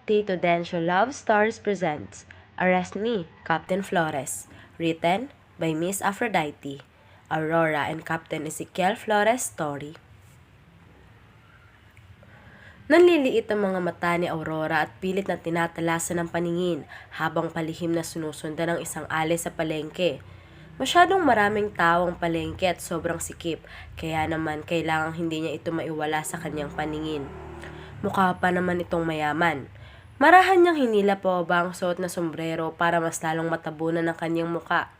Tito Dencio Love Stars presents Arrest Me, Captain Flores, written by Miss Aphrodite, Aurora and Captain Ezekiel Flores story. Nanliliit ang mga mata ni Aurora at pilit na tinatalasan ng paningin habang palihim na sinusundan ng isang alay sa palengke. Masyadong maraming tao ang palengke at sobrang sikip, kaya naman kailangang hindi niya ito maiwala sa kanyang paningin. Mukha pa naman itong mayaman. Marahan niyang hinila pa ba ang suot na sombrero para mas lalong matabunan ng kanyang muka.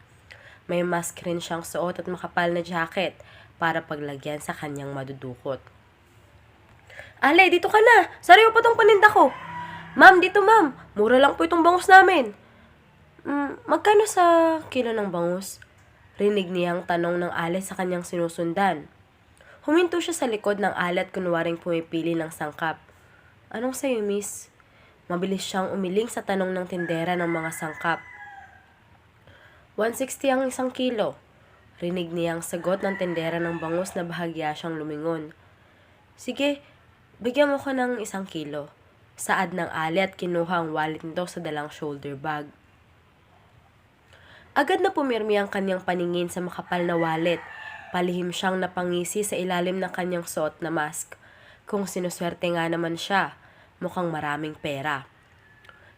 May mask rin siyang suot at makapal na jacket para paglagyan sa kanyang madudukot. Ale, dito ka na! Sariwa pa tong paninda ko! Ma'am, dito ma'am! Mura lang po itong bangus namin! Magkano sa kilo ng bangus? Rinig niyang tanong ng ale sa kanyang sinusundan. Huminto siya sa likod ng ale at kunwaring pumipili ng sangkap. Anong sayo, miss? Mabilis siyang umiling sa tanong ng tindera ng mga sangkap. 160 ang isang kilo. Rinig niyang sagot ng tindera ng bangus na bahagya siyang lumingon. Sige, bigyan mo ko ng 1 kilo. Saad ng ali at kinuha ang wallet nito sa dalang shoulder bag. Agad na pumirmi ang kanyang paningin sa makapal na wallet. Palihim siyang napangisi sa ilalim ng kanyang suot na mask. Kung sinuswerte nga naman siya, mukhang maraming pera.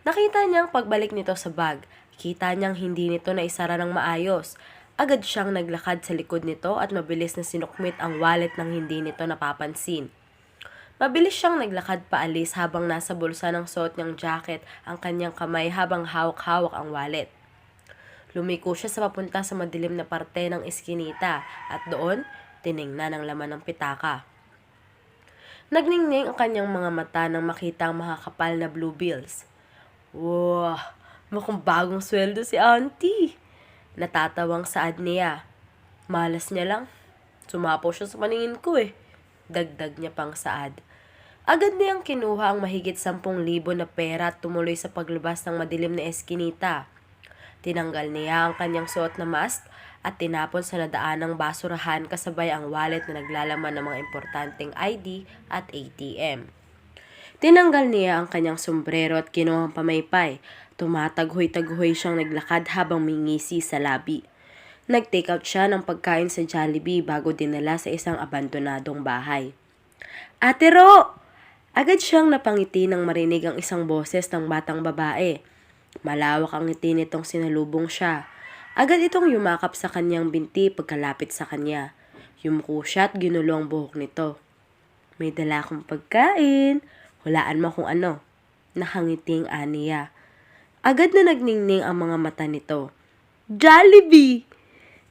Nakita niyang pagbalik nito sa bag. Kita niyang hindi nito na isara ng maayos. Agad siyang naglakad sa likod nito at mabilis na sinukmit ang wallet nang hindi nito napapansin. Mabilis siyang naglakad paalis habang nasa bulsa ng suot niyang jacket ang kanyang kamay habang hawak-hawak ang wallet. Lumiko siya sa papunta sa madilim na parte ng eskinita at doon, tiningnan ang laman ng pitaka. Nagningning ang kanyang mga mata nang makita ang makakapal na blue bills. Wow, mukhang bagong sweldo si auntie. Natatawang saad niya. Malas niya lang. Sumapaw siya sa paningin ko eh. Dagdag niya pang saad. Agad niyang kinuha ang mahigit 10,000 na pera at tumuloy sa paglabas ng madilim na eskinita. Tinanggal niya ang kanyang suot na mask at tinapon sa nadaanang basurahan kasabay ang wallet na naglalaman ng mga importanteng ID at ATM. Tinanggal niya ang kanyang sombrero at kinuha ang pamaypay. Tumataghoy-taghoy siyang naglakad habang mingisi sa labi. Nag-take out siya ng pagkain sa Jollibee bago dinala sa isang abandonadong bahay. Ate Ro! Agad siyang napangiti nang marinig ang isang boses ng batang babae. Malawak ang ngiti nitong sinalubong siya. Agad itong yumakap sa kanyang binti pagkalapit sa kanya. Yumuko siya at ginulo ang buhok nito. May dala akong pagkain. Hulaan mo kung ano. Nakangiting aniya. Agad na nagningning ang mga mata nito. Jollibee!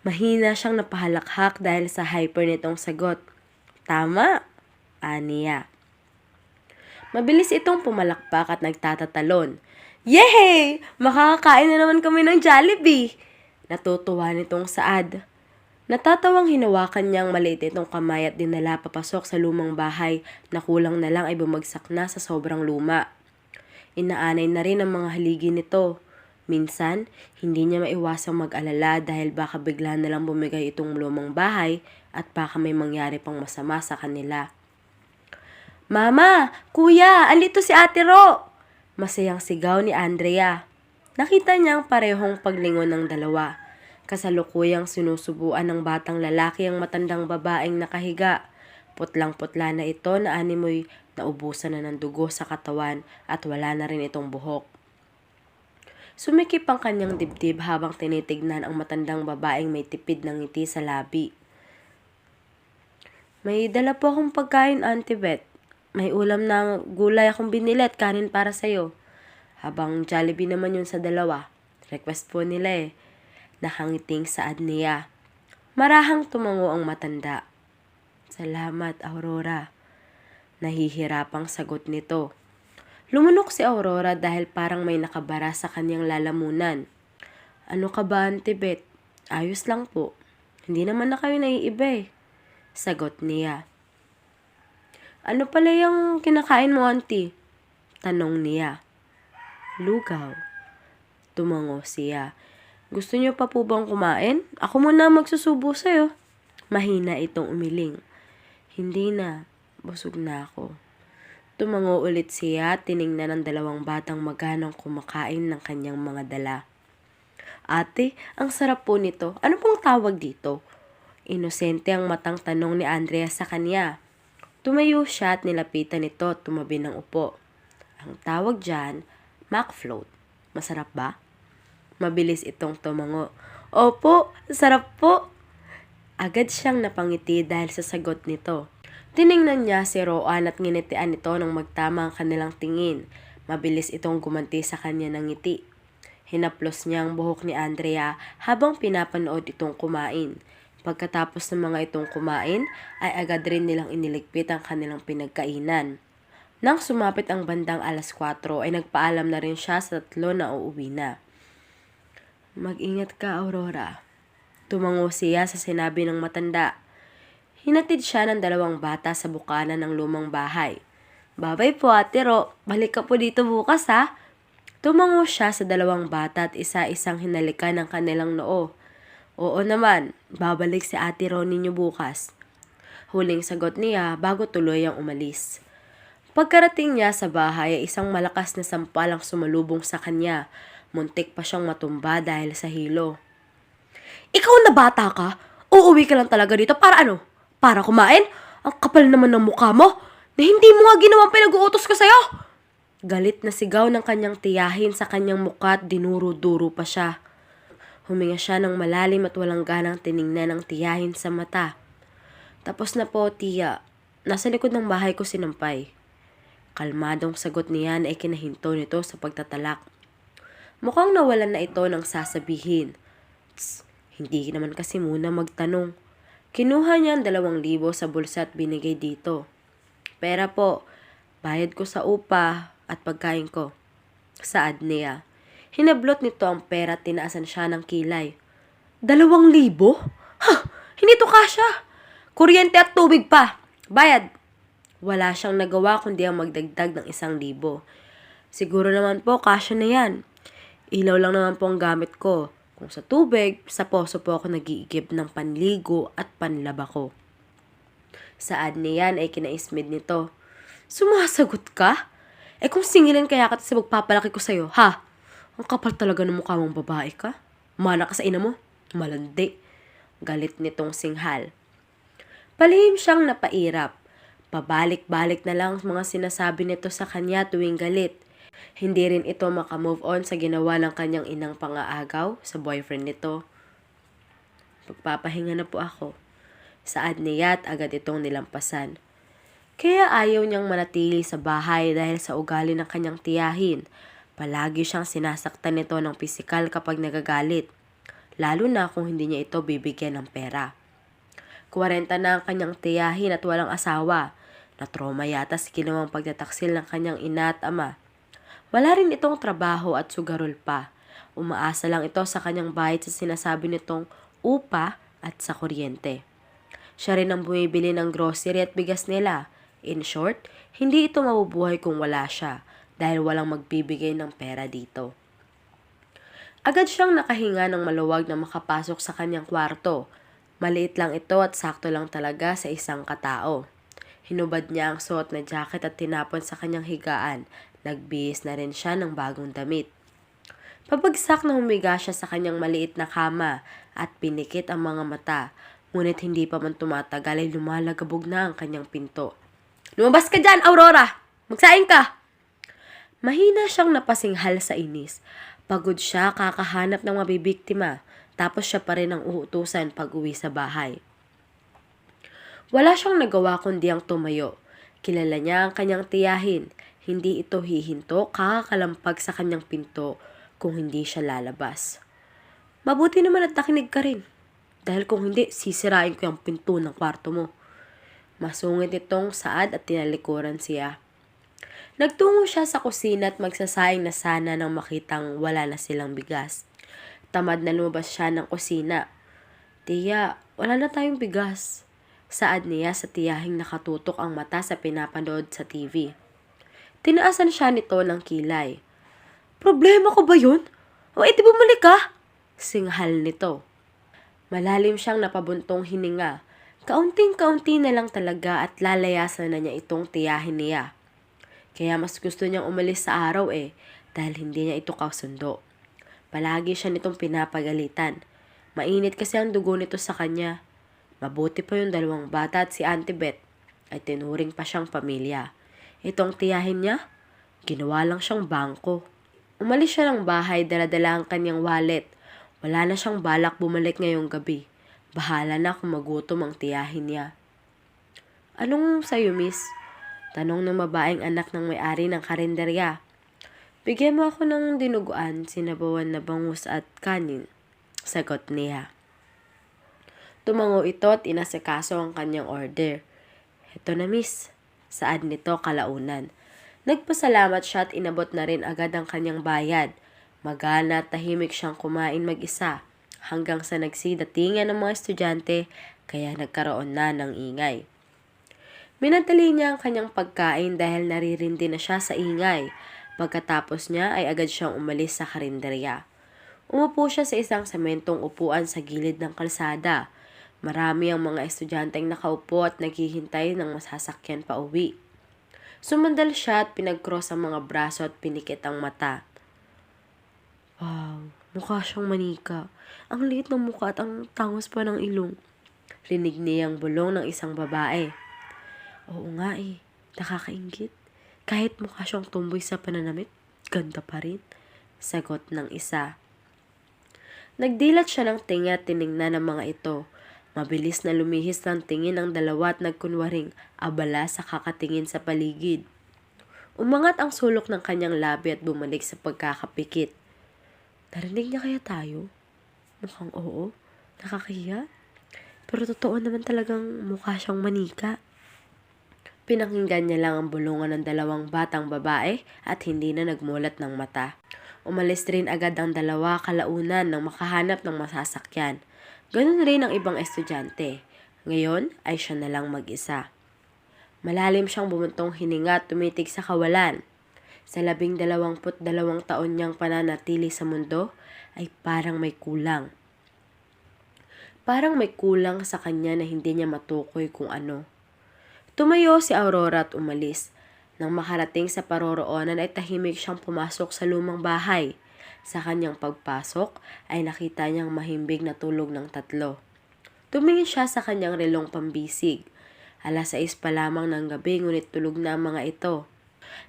Mahina siyang napahalakhak dahil sa hyper nitong sagot. Tama, aniya. Mabilis itong pumalakpak at nagtatatalon. Yehey! Makakakain na naman kami ng Jollibee! Natutuwa nitong saad. Natatawang hinawakan niyang maliit itong kamay at dinala papasok sa lumang bahay na kulang na lang ay bumagsak na sa sobrang luma. Inaanay na rin ang mga haligi nito. Minsan, hindi niya maiwasang mag-alala dahil baka bigla na lang bumigay itong lumang bahay at baka may mangyari pang masama sa kanila. Mama! Kuya! Andito si Ate Ro! Masayang sigaw ni Andrea. Nakita niyang parehong paglingon ng dalawa. Kasalukuyang sinusubuan ng batang lalaki ang matandang babaeng nakahiga. Putlang-putla na ito na animoy naubusan na ng dugo sa katawan at wala na rin itong buhok. Sumikip ang kanyang dibdib habang tinitignan ang matandang babaeng may tipid ng ngiti sa labi. May dala po akong pagkain, Auntie Beth. May ulam na gulay akong binili at kanin para sa'yo. Habang Jollibee naman yun sa dalawa. Request po nila eh. Nakangiting saad niya. Marahang tumango ang matanda. Salamat, Aurora. Nahihirapang sagot nito. Lumunok si Aurora dahil parang may nakabara sa kanyang lalamunan. Ano ka ba, Auntie Beth? Ayos lang po. Hindi naman na kayo naiiba eh. Sagot niya. Ano pala yung kinakain mo, Auntie? Tanong niya. Lugaw. Tumango siya. Gusto niyo pa po bang kumain? Ako muna magsusubo sa'yo. Mahina itong umiling. Hindi na. Busog na ako. Tumango ulit siya at tiningnan ng dalawang batang maganang kumakain ng kanyang mga dala. Ate, ang sarap po nito. Ano pong tawag dito? Inosente ang matang tanong ni Andrea sa kanya. Tumayo siya at nilapitan ito at tumabi ng upo. Ang tawag dyan, McFloat. Masarap ba? Mabilis itong tumango. Opo, sarap po. Agad siyang napangiti dahil sa sagot nito. Tiningnan niya si Roan at nginitian ito nang magtama ang kanilang tingin. Mabilis itong gumanti sa kanya ng ngiti. Hinaplos niya ang buhok ni Andrea habang pinapanood itong kumain. Pagkatapos ng mga itong kumain, ay agad rin nilang iniligpit ang kanilang pinagkainan. Nang sumapit ang bandang 4:00 ay nagpaalam na rin siya sa 3 na uuwi na. Mag-ingat ka, Aurora. Tumango siya sa sinabi ng matanda. Hinatid siya ng 2 bata sa bukana ng lumang bahay. Babay po, Ate Ro. Balik ka po dito bukas, ha? Tumango siya sa 2 bata at isa-isang hinalikan ng kanilang noo. Oo naman, babalik si Ate Ro ninyo bukas. Huling sagot niya bago tuloy ang umalis. Pagkarating niya sa bahay ay isang malakas na sampal ang sumalubong sa kanya. Muntik pa siyang matumba dahil sa hilo. Ikaw na bata ka? Uuwi ka lang talaga dito para ano? Para kumain? Ang kapal naman ng mukha mo na hindi mo nga ginawang pinag-uutos ko sa'yo. Galit na sigaw ng kanyang tiyahin sa kanyang mukha at dinuro-duro pa siya. Huminga siya ng malalim at walang ganang tiningnan ng tiyahin sa mata. Tapos na po, tiya. Nasa likod ng bahay ko sinampay. Kalmadong sagot niya na ikinahinto nito sa pagtatalak. Mukhang nawalan na ito ng sasabihin. Tss, hindi naman kasi muna magtanong. Kinuha niya ang 2,000 sa bulsa at binigay dito. Pera po, bayad ko sa upa at pagkain ko. Saad niya. Hinablot nito ang pera at tinaasan siya ng kilay. 2,000? Ha! Hindi to kasya! Kuryente at tubig pa! Bayad! Wala siyang nagawa kundi ang magdagdag ng 1,000. Siguro naman po, kasya na yan. Ilaw lang naman po ang gamit ko. Kung sa tubig, sa poso po ako nag-iigib ng panligo at panlaba ko. Saad niyan ay kinaismid nito. Sumasagot ka? Kung singilin kaya ka sa magpapalaki ko sa'yo, ha? Ang kapal talaga ng mukha mong babae ka. Mana ka sa ina mo. Malandi. Galit nitong singhal. Palihim siyang napairap. Pabalik-balik na lang mga sinasabi nito sa kanya tuwing galit. Hindi rin ito makamove on sa ginawa ng kanyang inang pangaagaw sa boyfriend nito. Pagpapahinga na po ako. Saad niya at agad itong nilampasan. Kaya ayaw niyang manatili sa bahay dahil sa ugali ng kanyang tiyahin. Palagi siyang sinasaktan nito ng pisikal kapag nagagalit. Lalo na kung hindi niya ito bibigyan ng pera. 40 na ang kanyang tiyahin at walang asawa. Na-trauma yata sa ginawang pagtataksil ng kanyang ina at ama. Wala rin itong trabaho at sugarol pa. Umaasa lang ito sa kanyang bayad sa sinasabi nitong upa at sa kuryente. Siya rin ang bumibili ng grocery at bigas nila. In short, hindi ito mabubuhay kung wala siya dahil walang magbibigay ng pera dito. Agad siyang nakahinga ng maluwag na makapasok sa kanyang kwarto. Maliit lang ito at sakto lang talaga sa isang katao. Hinubad niya ang suot na jacket at tinapon sa kanyang higaan. Nagbihis na rin siya ng bagong damit. Pabagsak na humiga siya sa kanyang maliit na kama at pinikit ang mga mata. Ngunit hindi pa man tumatagal ay lumalagabog na ang kanyang pinto. Lumabas ka dyan, Aurora! Magsaing ka! Mahina siyang napasinghal sa inis. Pagod siya kakahanap ng mabibiktima. Tapos siya pa rin ang uutusan pag uwi sa bahay. Wala siyang nagawa kundi ang tumayo. Kilala niya ang kanyang tiyahin. Hindi ito hihinto kakalampag sa kanyang pinto kung hindi siya lalabas. Mabuti naman at nakinig ka rin. Dahil kung hindi, sisirain ko yung pinto ng kwarto mo. Masungit itong saad at tinalikuran siya. Nagtungo siya sa kusina at magsasaing na sana nang makitang wala na silang bigas. Tamad na lumabas siya ng kusina. "Tiya, wala na tayong bigas." Saad niya sa tiyahing nakatutok ang mata sa pinapanood sa TV. Tinaasan siya nito ng kilay. "Problema ko ba yun? O edi bumalik ka?" Singhal nito. Malalim siyang napabuntong hininga. Kaunting-kaunti na lang talaga at lalayasan na niya itong tiyahin niya. Kaya mas gusto niyang umalis sa araw dahil hindi niya ito kasundo. Palagi siya nitong pinapagalitan. Mainit kasi ang dugo nito sa kanya. Mabuti pa yung 2 bata at si Auntie Beth ay tinuring pa siyang pamilya. Itong tiyahin niya, ginawa lang siyang bangko. Umalis siya ng bahay, dala-dala ang kanyang wallet. Wala na siyang balak bumalik ngayong gabi. Bahala na kung magutom ang tiyahin niya. "Anong sayo, miss?" Tanong ng babaeng anak ng may-ari ng karinderya. "Bigyan mo ako ng dinuguan, sinabawan na bangus at kanin," sagot niya. Tumango ito at inasikaso ang kanyang order. "Heto na, miss." Saad nito kalaunan. Nagpasalamat siya at inabot na rin agad ang kanyang bayad. Magana at tahimik siyang kumain mag-isa hanggang sa nagsidatingan ng mga estudyante kaya nagkaroon na ng ingay. Minadali niya ang kanyang pagkain dahil naririndi na siya sa ingay. Pagkatapos niya ay agad siyang umalis sa karinderya. Umupo siya sa isang sementong upuan sa gilid ng kalsada. Marami ang mga estudyanteng nakaupo at naghihintay ng masasakyan pa uwi. Sumandal siya at pinag-cross ang mga braso at pinikit ang mata. "Wow, mukha siyang manika. Ang liit ng mukha at ang tangos pa ng ilong." Rinig niyang bulong ng isang babae. "Oo nga nakakainggit. Kahit mukha siyang tumboy sa pananamit, ganda pa rin," sagot ng isa. Nagdilat siya ng tinga at tiningnan ng mga ito. Mabilis na lumihis ng tingin ang dalawa at nagkunwaring abala sa kakatingin sa paligid. Umangat ang sulok ng kanyang labi at bumalik sa pagkakapikit. Narinig niya kaya tayo? Mukhang oo. Nakakahiya. Pero totoo naman talagang mukha siyang manika. Pinakinggan niya lang ang bulungan ng 2 batang babae at hindi na nagmulat ng mata. Umalis rin agad ang 2 kalaunan nang makahanap ng masasakyan. Ganun rin ang ibang estudyante. Ngayon ay siya na lang mag-isa. Malalim siyang bumuntong hininga at tumitig sa kawalan. Sa 22 taon niyang pananatili sa mundo ay parang may kulang. Parang may kulang sa kanya na hindi niya matukoy kung ano. Tumayo si Aurora at umalis. Nang makarating sa paroroonan ay tahimik siyang pumasok sa lumang bahay. Sa kanyang pagpasok ay nakita niyang mahimbing na tulog ng 3. Tumingin siya sa kanyang relong pambisig. 6:00 pa lamang ng gabi ngunit tulog na ang mga ito.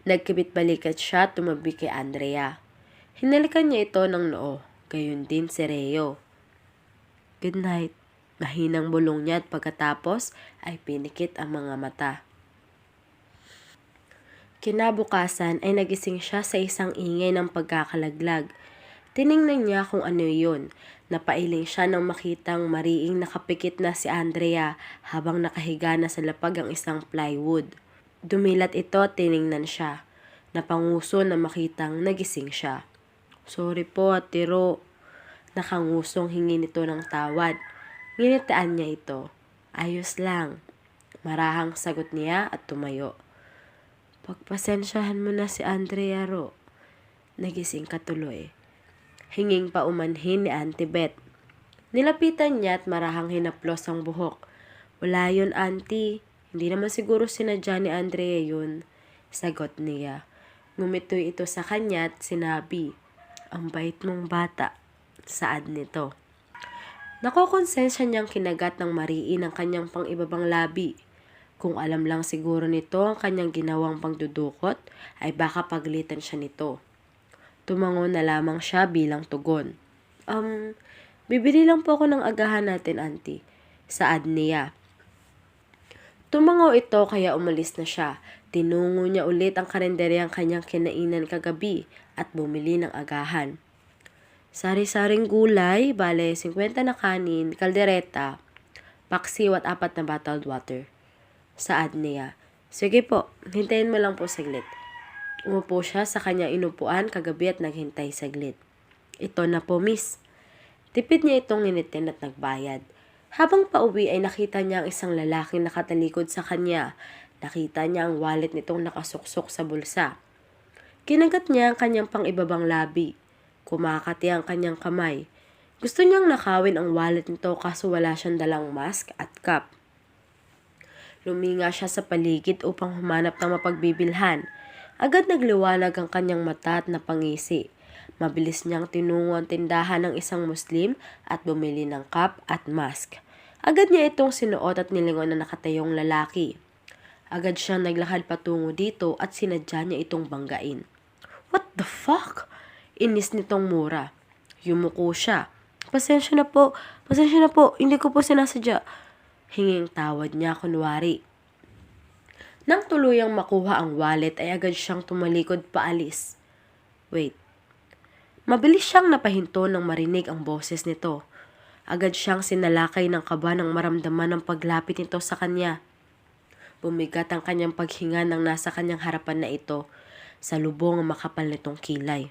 Nagkibit balikat siya at tumabi kay Andrea. Hinalikan niya ito ng noo, gayon din si Reo. "Good night." Mahinang bulong niya at pagkatapos ay pinikit ang mga mata. Kinabukasan ay nagising siya sa isang ingay ng pagkakalaglag. Tiningnan niya kung ano yun. Napailing siya nang makitang mariing nakapikit na si Andrea habang nakahiga na sa lapag ang isang plywood. Dumilat ito at tiningnan siya. Napanguso na makitang nagising siya. "Sorry po, Ate Ro." Nakangusong hingi nito ng tawad. Nginitaan niya ito. "Ayos lang." Marahang sagot niya at tumayo. "Pagpasensyahan mo na si Andrea, Ro." Nagising ka tuloy. Hinging pa umanhin ni Auntie Beth. Nilapitan niya at marahang hinaplos ang buhok. "Wala yun, Auntie. Hindi naman siguro sinadya ni Andrea yun." Sagot niya. Ngumitoy ito sa kanya at sinabi, "Ang bait mong bata." Saad nito. Nakokonsensya niyang kinagat ng mariin ang kanyang pang-ibabang labi. Kung alam lang siguro nito ang kanyang ginawang pangdudukot, ay baka paglitan siya nito. Tumango na lamang siya bilang tugon. Bibili lang po ako ng agahan natin, Auntie." Saad niya. Tumango ito kaya umalis na siya. Tinungo niya ulit ang karinderyang kanyang kinainan kagabi at bumili ng agahan. Sari-saring gulay, bale 50 na kanin, kaldereta, paksiw at 4 na bottled water. Saad niya. Sige po, hintayin mo lang po saglit. Umupo siya sa kanyang inupuan kagabi at naghintay saglit. Ito na po, miss. Tipid niya itong nginitin at nagbayad. Habang pauwi ay nakita niya ang isang lalaking nakatalikod sa kanya. Nakita niya ang wallet nitong nakasuksok sa bulsa. Kinagat niya ang kanyang pang-ibabang labi. Kumakati ang kanyang kamay. Gusto niyang nakawin ang wallet nito kaso wala siyang dalang mask at cap. Luminga siya sa paligid upang humanap ng mapagbibilhan. Agad nagliwanag ang kanyang mata at napangisi. Mabilis niyang tinungo ang tindahan ng isang Muslim at bumili ng cap at mask. Agad niya itong sinuot at nilingon na nakatayong lalaki. Agad siyang naglakad patungo dito at sinadya niya itong banggain. What the fuck? Inis nitong mura. Yumuko siya. Pasensya na po, hindi ko po sinasadya. Hinging tawad niya kunwari. Nang tuluyang makuha ang wallet ay agad siyang tumalikod paalis. Wait. Mabilis siyang napahinto nang marinig ang boses nito. Agad siyang sinalakay ng kaba nang maramdaman ang paglapit nito sa kanya. Bumigat ang kanyang paghinga nang nasa kanyang harapan na ito. Sa lubong ang makapal nitong kilay.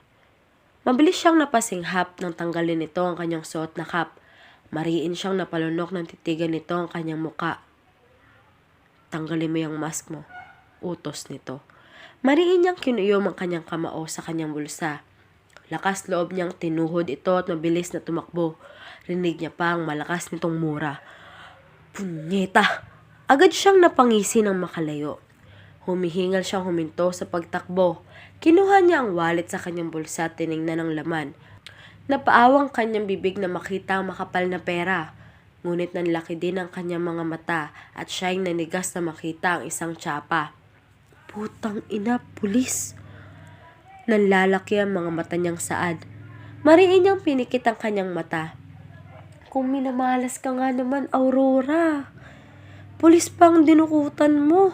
Mabilis siyang napasinghap nang tanggalin nito ang kanyang suot na cap. Mariin siyang napalunok ng titigan nito ang kanyang muka. Tanggalin mo yung mask mo. Utos nito. Mariin niyang kinuyom ang kanyang kamao sa kanyang bulsa. Lakas loob niyang tinuhod ito at mabilis na tumakbo. Rinig niya pa ang malakas nitong mura. Punyeta! Agad siyang napangisi ng makalayo. Humihingal siyang huminto sa pagtakbo. Kinuha niya ang wallet sa kanyang bulsa at tiningnan ang laman. Napaawang kanyang bibig na makita ang makapal na pera. Ngunit nanlaki din ang kanyang mga mata at siya'y nanigas na makita ang isang tsapa. Putang ina, pulis! Nanlalaki ang mga mata niyang saad. Mariin niyang pinikit ang kanyang mata. Kung minamalas ka nga naman, Aurora. Pulis pang dinukutan mo.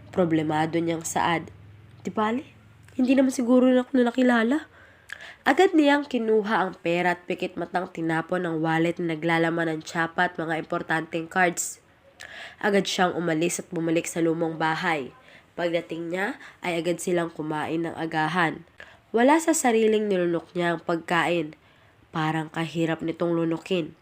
Problemado niyang saad. Di bale? Hindi naman siguro na ako nakilala. Agad niyang kinuha ang pera at pikit matang tinapon ang wallet na naglalaman ng tsapa at mga importanteng cards. Agad siyang umalis at bumalik sa lumang bahay. Pagdating niya ay agad silang kumain ng agahan. Wala sa sariling nilunok niya ang pagkain. Parang kahirap nitong lunukin.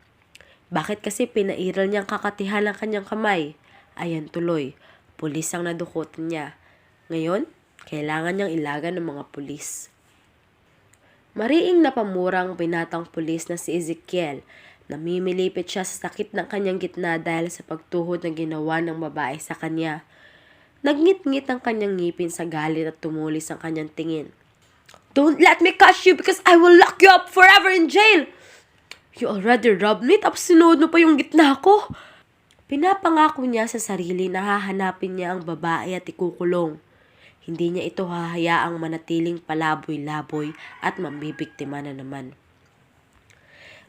Bakit kasi pinairal niyang kakatihan ang kanyang kamay? Ayan tuloy, pulis ang nadukutan niya. Ngayon, kailangan niyang ilagan ng mga pulis. Mariing napamurang binatang pulis na si Ezekiel. Namimilipit siya sa sakit ng kanyang gitna dahil sa pagtuhod na ginawa ng babae sa kanya. Nagngit-ngit ang kanyang ngipin sa galit at tumulis ang kanyang tingin. Don't let me catch you because I will lock you up forever in jail! You already robbed me tapos sinuod mo pa yung gitna ko. Pinapangako niya sa sarili na hahanapin niya ang babae at ikukulong. Hindi niya ito hahayaang manatiling palaboy-laboy at mambibiktima na naman.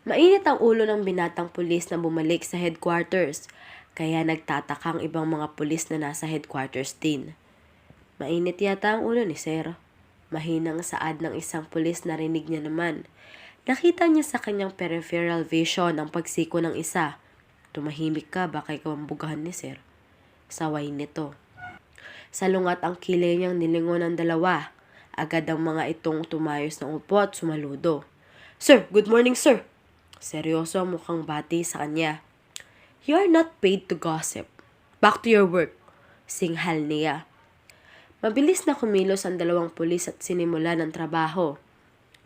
Mainit ang ulo ng binatang pulis na bumalik sa headquarters, kaya nagtatakang ibang mga pulis na nasa headquarters din. Mainit yata ang ulo ni Sir. Mahinang saad ng isang pulis na rinig niya naman. Nakita niya sa kanyang peripheral vision ang pagsiko ng isa. Tumahimik ka, baka ikaw ang bugahan ni Sir. Saway nito. Salungat ang kilay niyang nilingon ng dalawa. Agad ang mga itong tumayos ng upo at sumaludo. Sir, good morning sir. Seryoso ang mukhang bati sa kanya. You are not paid to gossip. Back to your work. Singhal niya. Mabilis na kumilos ang dalawang pulis at sinimula ng trabaho.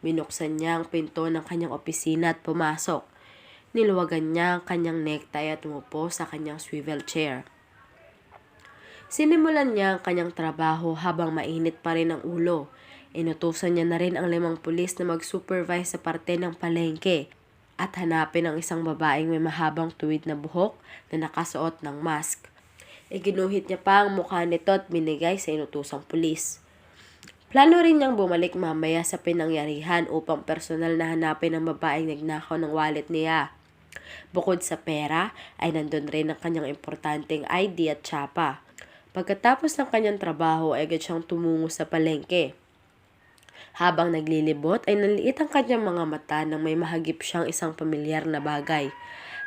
Binuksan niya ang pinto ng kanyang opisina at pumasok. Niluwagan niya ang kanyang necktie at umupo sa kanyang swivel chair. Sinimulan niya ang kanyang trabaho habang mainit pa rin ang ulo. Inutusan niya na rin ang 5 pulis na mag-supervise sa parte ng palengke at hanapin ang isang babaeng may mahabang tuwid na buhok na nakasuot ng mask. Iginuhit niya pa ang mukha nito at binigay sa inutusang pulis. Plano rin niyang bumalik mamaya sa pinangyarihan upang personal na hanapin ang babaeng nagnakaw ng wallet niya. Bukod sa pera, ay nandun rin ang kanyang importanteng ID at tsapa. Pagkatapos ng kanyang trabaho ay agad siyang tumungo sa palengke. Habang naglilibot ay nanliit ang kanyang mga mata nang may mahagip siyang isang pamilyar na bagay.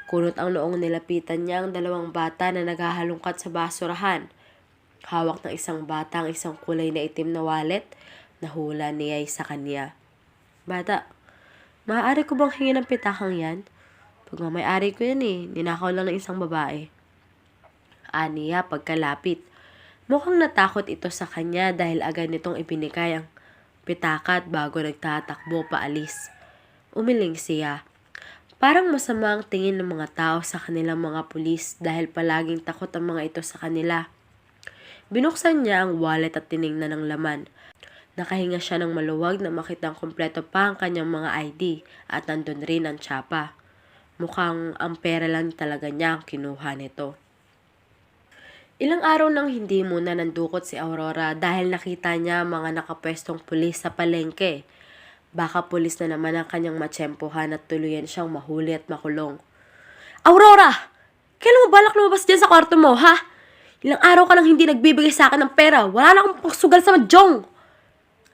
Kunot ang noong nilapitan niya ang dalawang bata na naghahalongkat sa basurahan. Hawak ng isang bata ang isang kulay na itim na wallet na hula niya sa kanya. Bata, maaari ko bang hingin ng pitakang yan? Pagmamayari ko yan ninakaw lang ng isang babae. Aniya pagkalapit. Mukhang natakot ito sa kanya dahil agad nitong ibinigay ang pitakat bago nagtatakbo paalis. Umiling siya. Parang masama ang tingin ng mga tao sa kanilang mga pulis dahil palaging takot ang mga ito sa kanila. Binuksan niya ang wallet at tiningnan ang laman. Nakahinga siya ng maluwag na makitang kumpleto pa ang kanyang mga ID at nandun rin ang tsapa. Mukhang ang pera lang talaga niya ang kinuha nito. Ilang araw nang hindi muna nandukot si Aurora dahil nakita niya mga nakapwestong pulis sa palengke. Baka pulis na naman ang kanyang matsyempohan at tuluyan siyang mahuli at makulong. Aurora! Kailan mo balak lumabas dyan sa kwarto mo, ha? Ilang araw ka nang hindi nagbibigay sa akin ng pera. Wala na akong pagsugal sa madyong!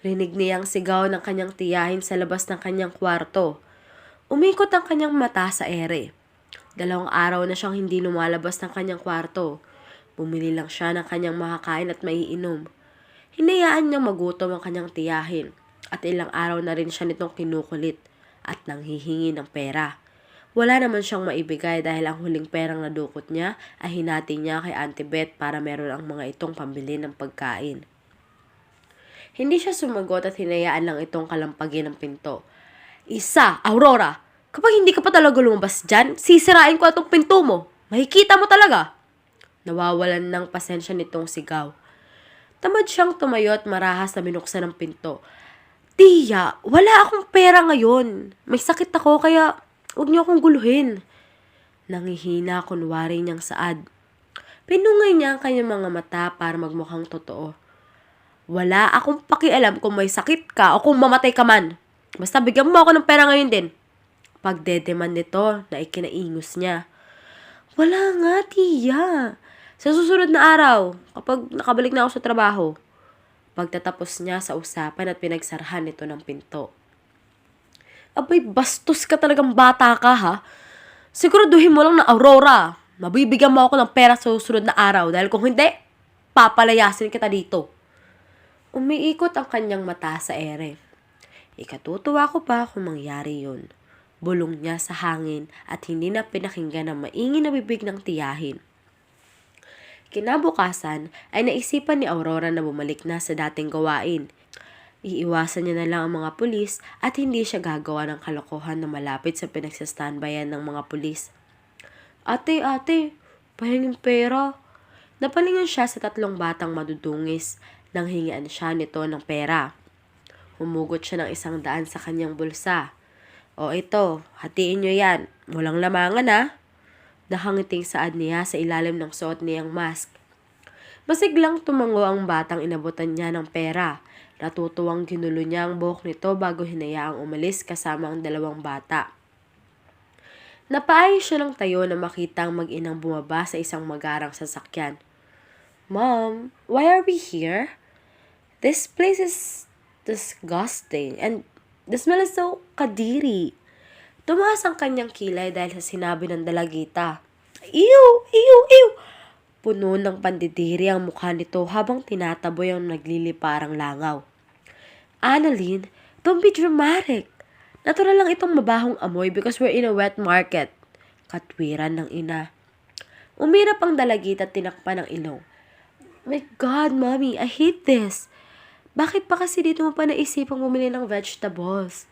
Rinig niyang sigaw ng kanyang tiyahin sa labas ng kanyang kwarto. Umikot ang kanyang mata sa ere. 2 araw na siyang hindi lumalabas ng kanyang kwarto. Bumili lang siya ng kanyang makakain at maiinom. Hinayaan niyang magutom ang kanyang tiyahin at ilang araw na rin siya nitong kinukulit at nanghihingi ng pera. Wala naman siyang maibigay dahil ang huling perang nadukot niya ay hinati niya kay Auntie Beth para meron ang mga itong pambili ng pagkain. Hindi siya sumagot at hinayaan lang itong kalampagin ng pinto. Aurora! Kapag hindi ka pa talaga lumabas dyan, sisirain ko itong pinto mo. Makikita mo talaga! Nawawalan ng pasensya nitong sigaw. Tamad siyang tumayo at marahas na binuksan ang pinto. Tiya, wala akong pera ngayon. May sakit ako kaya huwag niyo akong guluhin. Nangihina kunwari niyang saad. Pinungay niya ang kanyang mga mata para magmukhang totoo. Wala akong pakialam kung may sakit ka o kung mamatay ka man. Basta bigyan mo ako ng pera ngayon din. Pagdedemand nito na ikinaingos niya. Wala nga, tiya. Sa susunod na araw, kapag nakabalik na ako sa trabaho. Pagtatapos niya sa usapan at pinagsarahan nito ng pinto. Abay, bastos ka talagang bata ka, ha? Siguraduhin mo lang na Aurora. Mabibigyan mo ako ng pera sa susunod na araw dahil kung hindi, papalayasin kita dito. Umiikot ang kanyang mata sa ere. Ikatutuwa ko pa kung mangyari yun. Bulong niya sa hangin at hindi na pinakinggan ang maingay na bibig ng tiyahin. Kinabukasan ay naisipan ni Aurora na bumalik na sa dating gawain. Iiwasan niya na lang ang mga pulis at hindi siya gagawa ng kalokohan na malapit sa pinagsastandbayan ng mga pulis. Ate, pahinging pera. Napalingon siya sa 3 batang madudungis nang hingian siya nito ng pera. Humugot siya ng 100 sa kanyang bulsa. O ito, hatiin niyo yan. Walang lamangan ha. Nakangiting saad niya sa ilalim ng suot niyang mask. Masiglang tumango ang batang inabutan niya ng pera. Natutuwang ginulo niya ang buhok nito bago hinayaang umalis kasama ang 2 bata. Napaayos siya ng tayo na makita ang mag-inang bumaba sa isang magarang sasakyan. Mom, why are we here? This place is disgusting and the smell is so kadiri. Tumaas ang kanyang kilay dahil sa sinabi ng dalagita. Ew! Puno ng pandidiri ang mukha nito habang tinataboy ang nagliliparang langaw. Annalyn, don't be dramatic. Natural lang itong mabahong amoy because we're in a wet market. Katwiran ng ina. Umirap ang dalagita at tinakpan ng ilong. My God, Mommy, I hate this. Bakit pa kasi dito mo pa naisipang bumili ng vegetables?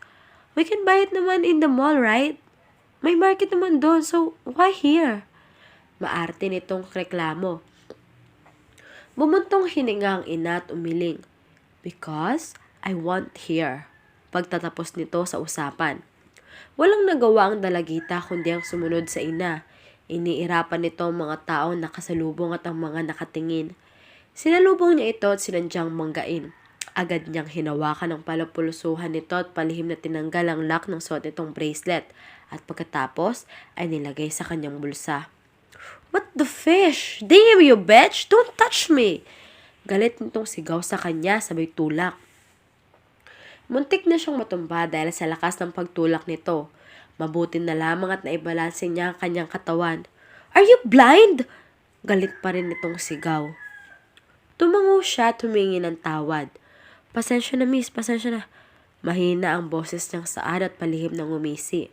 We can buy it naman in the mall, right? May market naman doon, so why here? Maarte nitong reklamo. Bumuntong hininga ang ina at umiling. Because I want here. Pagtatapos nito sa usapan. Walang nagawa ang dalagita kundi ang sumunod sa ina. Iniirapan nito ang mga taong nakasalubong at ang mga nakatingin. Sinalubong niya ito at sinandyang manggain. Agad niyang hinawakan ang palapulusuhan nito at palihim na tinanggal ang lock ng suot nitong bracelet at pagkatapos ay nilagay sa kanyang bulsa. What the fish? Damn you bitch! Don't touch me! Galit nitong sigaw sa kanya sabay tulak. Muntik na siyang matumba dahil sa lakas ng pagtulak nito. Mabuti na lamang at naibalanse niya ang kanyang katawan. "Are you blind?" Galit pa rin itong sigaw. Tumango siya at humingi ng tawad. "Pasensya na, miss, pasensya na." Mahina ang boses niyang saad at palihim ng umisi.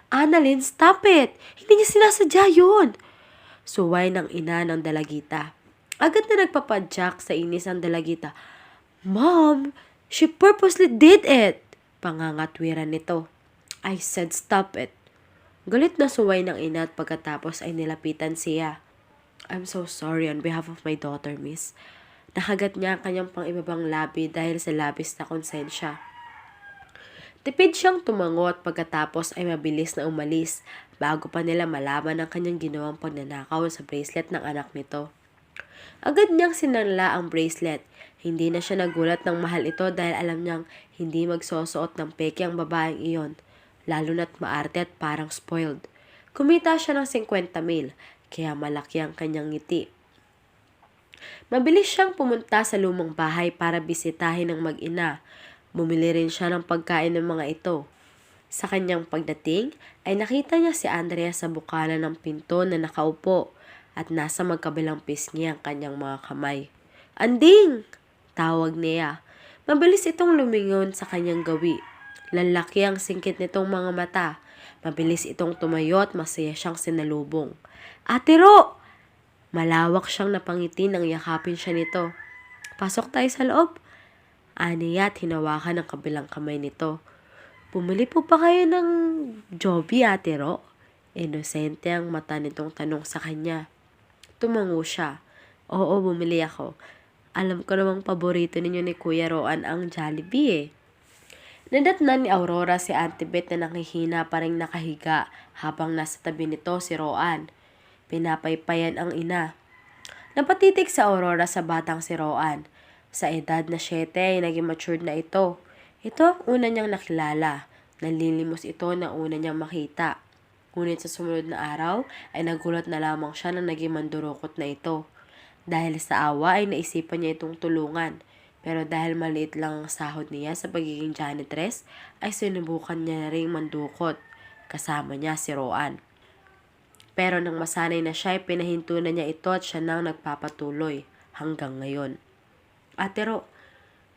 "Annalyn, stop it! Hindi niya sinasadya yun!" Suway ng ina ng dalagita. Agad na nagpapadyak sa inis ang dalagita. "Mom, she purposely did it!" Pangangatwiran nito. "I said stop it." Galit na suway ng ina at pagkatapos ay nilapitan siya. "I'm so sorry on behalf of my daughter, miss." Nakagat niya ang kanyang pang-ibabang labi dahil sa labis na konsensya. Tipid siyang tumango at pagkatapos ay mabilis na umalis bago pa nila malaman ang kanyang ginawang pagnanakaw sa bracelet ng anak nito. Agad niyang sinanla ang bracelet. Hindi na siya nagulat ng mahal ito dahil alam niyang hindi magsusuot ng peke ang babaeng iyon, lalo na't maarte at parang spoiled. Kumita siya ng 50,000, kaya malaki ang kanyang ngiti. Mabilis siyang pumunta sa lumang bahay para bisitahin ng mag-ina. Bumili rin siya ng pagkain ng mga ito. Sa kanyang pagdating, ay nakita niya si Andrea sa bukana ng pinto na nakaupo at nasa magkabilang pisngi ang kanyang mga kamay. "Anding!" Tawag niya. Mabilis itong lumingon sa kanyang gawi. Lalaki ang singkit nitong mga mata. Mabilis itong tumayo at masaya siyang sinalubong. "Ate Ro!" Malawak siyang napangiti nang yakapin siya nito. "Pasok tayo sa loob." Aniya at hinawakan ang kabilang kamay nito. "Bumili po pa kayo ng Joby, Ate Ro?" Inosente ang mata nitong tanong sa kanya. Tumango siya. "Oo, bumili ako. Alam ko namang paborito ninyo ni Kuya Roan ang Jollibee eh." Nadatnan ni Aurora si Auntie Beth na nakihina pa rin nakahiga habang nasa tabi nito si Roan. Pinapaypayan ang ina. Napatitig sa Aurora sa batang si Roan. Sa edad na 7 ay naging matured na ito. Ito ang una niyang nakilala. Nalilimos ito na una niyang makita. Ngunit sa sumunod na araw ay nagulat na lamang siya na naging mandurukot na ito. Dahil sa awa ay naisipan niya itong tulungan. Pero dahil maliit lang ang sahod niya sa pagiging janitress, ay sinubukan niya na ring mandukot. Kasama niya si Roan. Pero nang masanay na siya ay pinahinto na niya ito at siya nang nagpapatuloy hanggang ngayon. "Ate Ro,"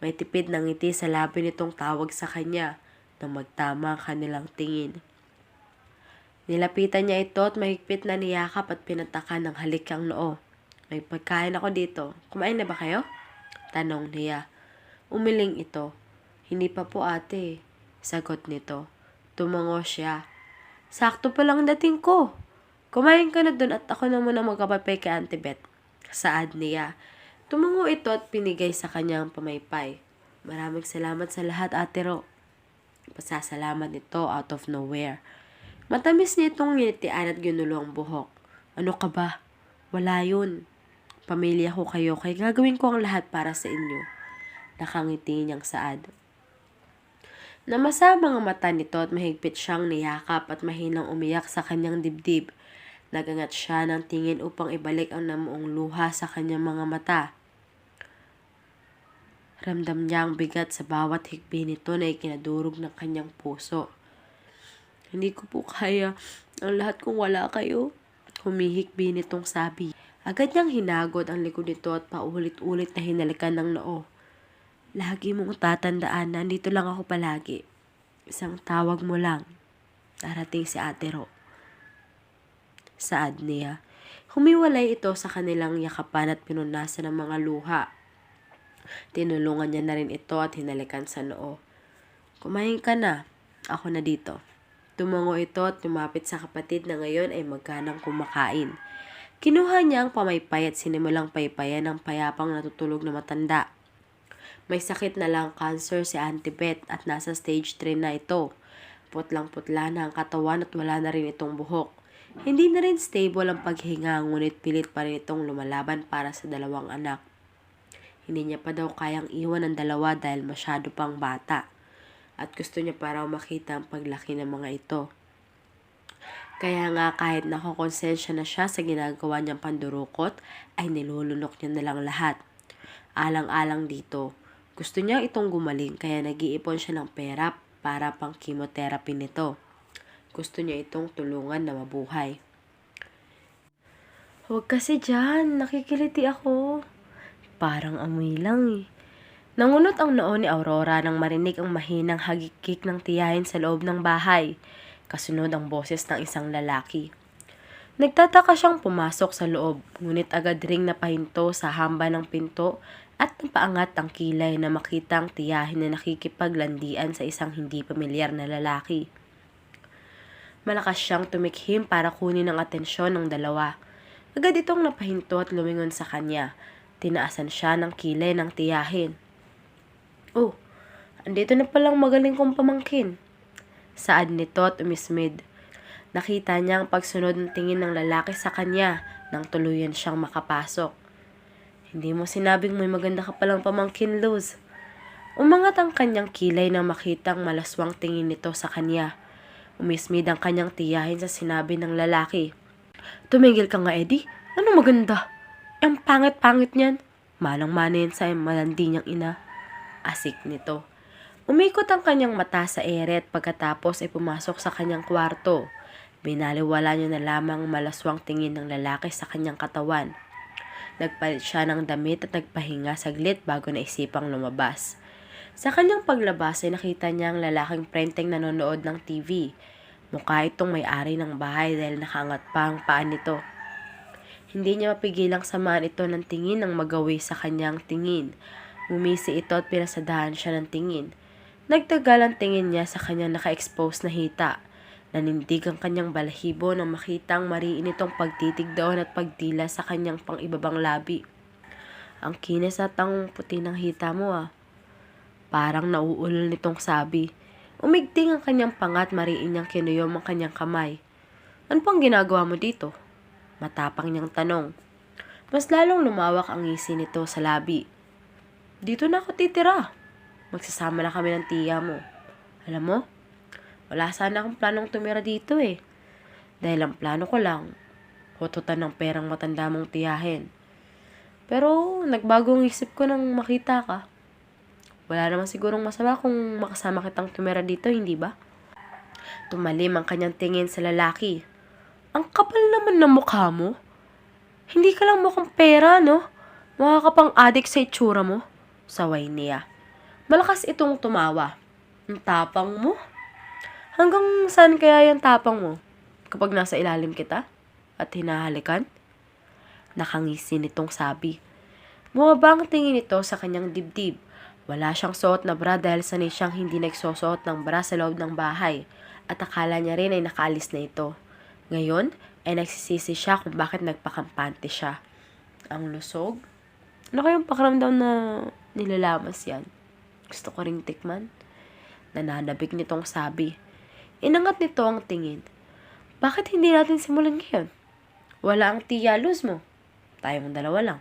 may tipid ng ngiti sa labi nitong tawag sa kanya nang magtama ang kanilang tingin. Nilapitan niya ito at mahigpit na niyakap at pinatakan ng halik ang noo. "May pagkain ako dito. Kumain na ba kayo?" Tanong niya. Umiling ito. "Hindi pa po ate," sagot nito. Tumango siya. "Sakto pa lang dating ko. Kumain ka na dun at ako na muna magkapapay kay Auntie Beth." Saad niya. Tumango ito at pinigay sa kanyang pamaypay. "Maraming salamat sa lahat, Ate Ro." Pasasalamat nito out of nowhere. Matamis nitong nginitian at ginulo ang buhok. "Ano ka ba? Wala yun. Pamilya ko kayo, kaya gagawin ko ang lahat para sa inyo." Nakangiti niyang saad. Namasa ang mga mata nito at mahigpit siyang niyakap at mahinang umiyak sa kanyang dibdib. Nagangat siya ng tingin upang ibalik ang namuong luha sa kanyang mga mata. Ramdam niya ang bigat sa bawat hikbi nito na ikinadurog ng kanyang puso. "Hindi ko po kaya ang lahat kung wala kayo," humihikbi nitong sabi. Agad niyang hinagod ang likod nito at paulit-ulit na hinalikan ng noo. "Lagi mong tatandaan na andito lang ako palagi. Isang tawag mo lang. Darating si Ate Ro." Saad niya. Humiwalay ito sa kanilang yakapan at pinunasan ng mga luha. Tinulungan niya na rin ito at hinalikan sa noo. "Kumain ka na. Ako na dito." Tumango ito at lumapit sa kapatid na ngayon ay magkanang kumakain. Kinuha niya ang pamaypay at sinimulang paypayan ng payapang natutulog na matanda. May sakit na lang cancer si Auntie Beth at nasa stage 3 na ito. Putlang-putla na ang katawan at wala na rin itong buhok. Hindi na rin stable ang paghinga, ngunit pilit pa rin itong lumalaban para sa dalawang anak. Hindi niya pa daw kayang iwan ang dalawa dahil masyado pang bata. At gusto niya pa raw makita ang paglaki ng mga ito. Kaya nga kahit nakokonsensya na siya sa ginagawa niyang pandurukot, ay nilulunok niya na lang lahat. Alang-alang dito, gusto niya itong gumaling kaya nag-iipon siya ng pera para pang chemotherapy nito. Gusto niya itong tulungan na mabuhay. Huwag kasi dyan, nakikiliti ako. Parang amoy lang eh. Nangunot ang noo ni Aurora nang marinig ang mahinang hagikik ng tiyahin sa loob ng bahay. Kasunod ang boses ng isang lalaki. Nagtataka siyang pumasok sa loob, ngunit agad ring napahinto sa hamba ng pinto at napaangat ang kilay na makita ang tiyahin na nakikipaglandian sa isang hindi pamilyar na lalaki. Malakas siyang tumikhim para kunin ang atensyon ng dalawa. Agad itong napahinto at lumingon sa kanya. Tinaasan siya ng kilay ng tiyahin. Oh, andito na palang magaling kong pamangkin. Saad nito at umismid. Nakita niya ang pagsunod ng tingin ng lalaki sa kanya nang tuluyan siyang makapasok. Hindi mo sinabing may maganda ka palang pamangkin, Luz. Umangat ang kanyang kilay nang makitang malaswang tingin nito sa kanya. Umismid ang kanyang tiyahin sa sinabi ng lalaki. Tumigil ka nga, Eddie. Ano maganda? Ang pangit-pangit niyan. Manang-mana yan sa malandi niyang ina. Asik nito. Umikot ang kanyang mata sa ere at pagkatapos ay pumasok sa kanyang kwarto. Binaliwala niya na lamang malaswang tingin ng lalaki sa kanyang katawan. Nagpalit siya ng damit at nagpahinga saglit bago naisipang lumabas. Sa kanyang paglabas ay nakita niya ang lalaking prenteng nanonood ng TV. Mukha itong may-ari ng bahay dahil nakaangat pa ang paa nito. Hindi niya mapigilang samaan ito ng tingin nang magawi sa kanyang tingin. Umisi ito at pinasadahan siya ng tingin. Nagtagal ang tingin niya sa kanyang naka-expose na hita. Nanindig ang kanyang balahibo nang makitang mariin itong pagtitigdoon at pagdila sa kanyang pang-ibabang labi. Ang kinis at ang puti ng hita mo ah. Parang nauulol nitong sabi. Umigting ang kanyang pangat, mariin niyang kinuyom ang kanyang kamay. Ano pang ginagawa mo dito? Matapang niyang tanong. Mas lalong lumawak ang ngisi nito sa labi. Dito na ako titira. Magsasama na kami ng tiya mo. Alam mo, wala sana akong planong tumira dito eh. Dahil ang plano ko lang, hututan ng perang matanda mong tiyahin. Pero nagbago ang isip ko nang makita ka. Wala naman sigurong masama kung makasama kitang tumira dito, hindi ba? Tumalim ang kanyang tingin sa lalaki. Ang kapal naman ng mukha mo. Hindi ka lang mukhang pera, no? Mukha ka pang adik sa itsura mo. Saway niya. Malakas itong tumawa. Ang tapang mo? Hanggang saan kaya yung tapang mo? Kapag nasa ilalim kita? At hinahalikan? Nakangisi nitong sabi. Bumaba ang tingin nito sa kanyang dibdib. Wala siyang suot na bra dahil sanay siyang hindi nagsusuot ng bra sa loob ng bahay. At akala niya rin ay nakaalis na ito. Ngayon, ay nagsisisi siya kung bakit nagpakampante siya. Ang lusog? Ano kayong pakiramdam na nilalamas yan? Gusto ko ring tikman. Nananabik nitong sabi. Inangat nito ang tingin. Bakit hindi natin simulan ngayon? Wala ang tiya, Luz mo. Tayong dalawa lang.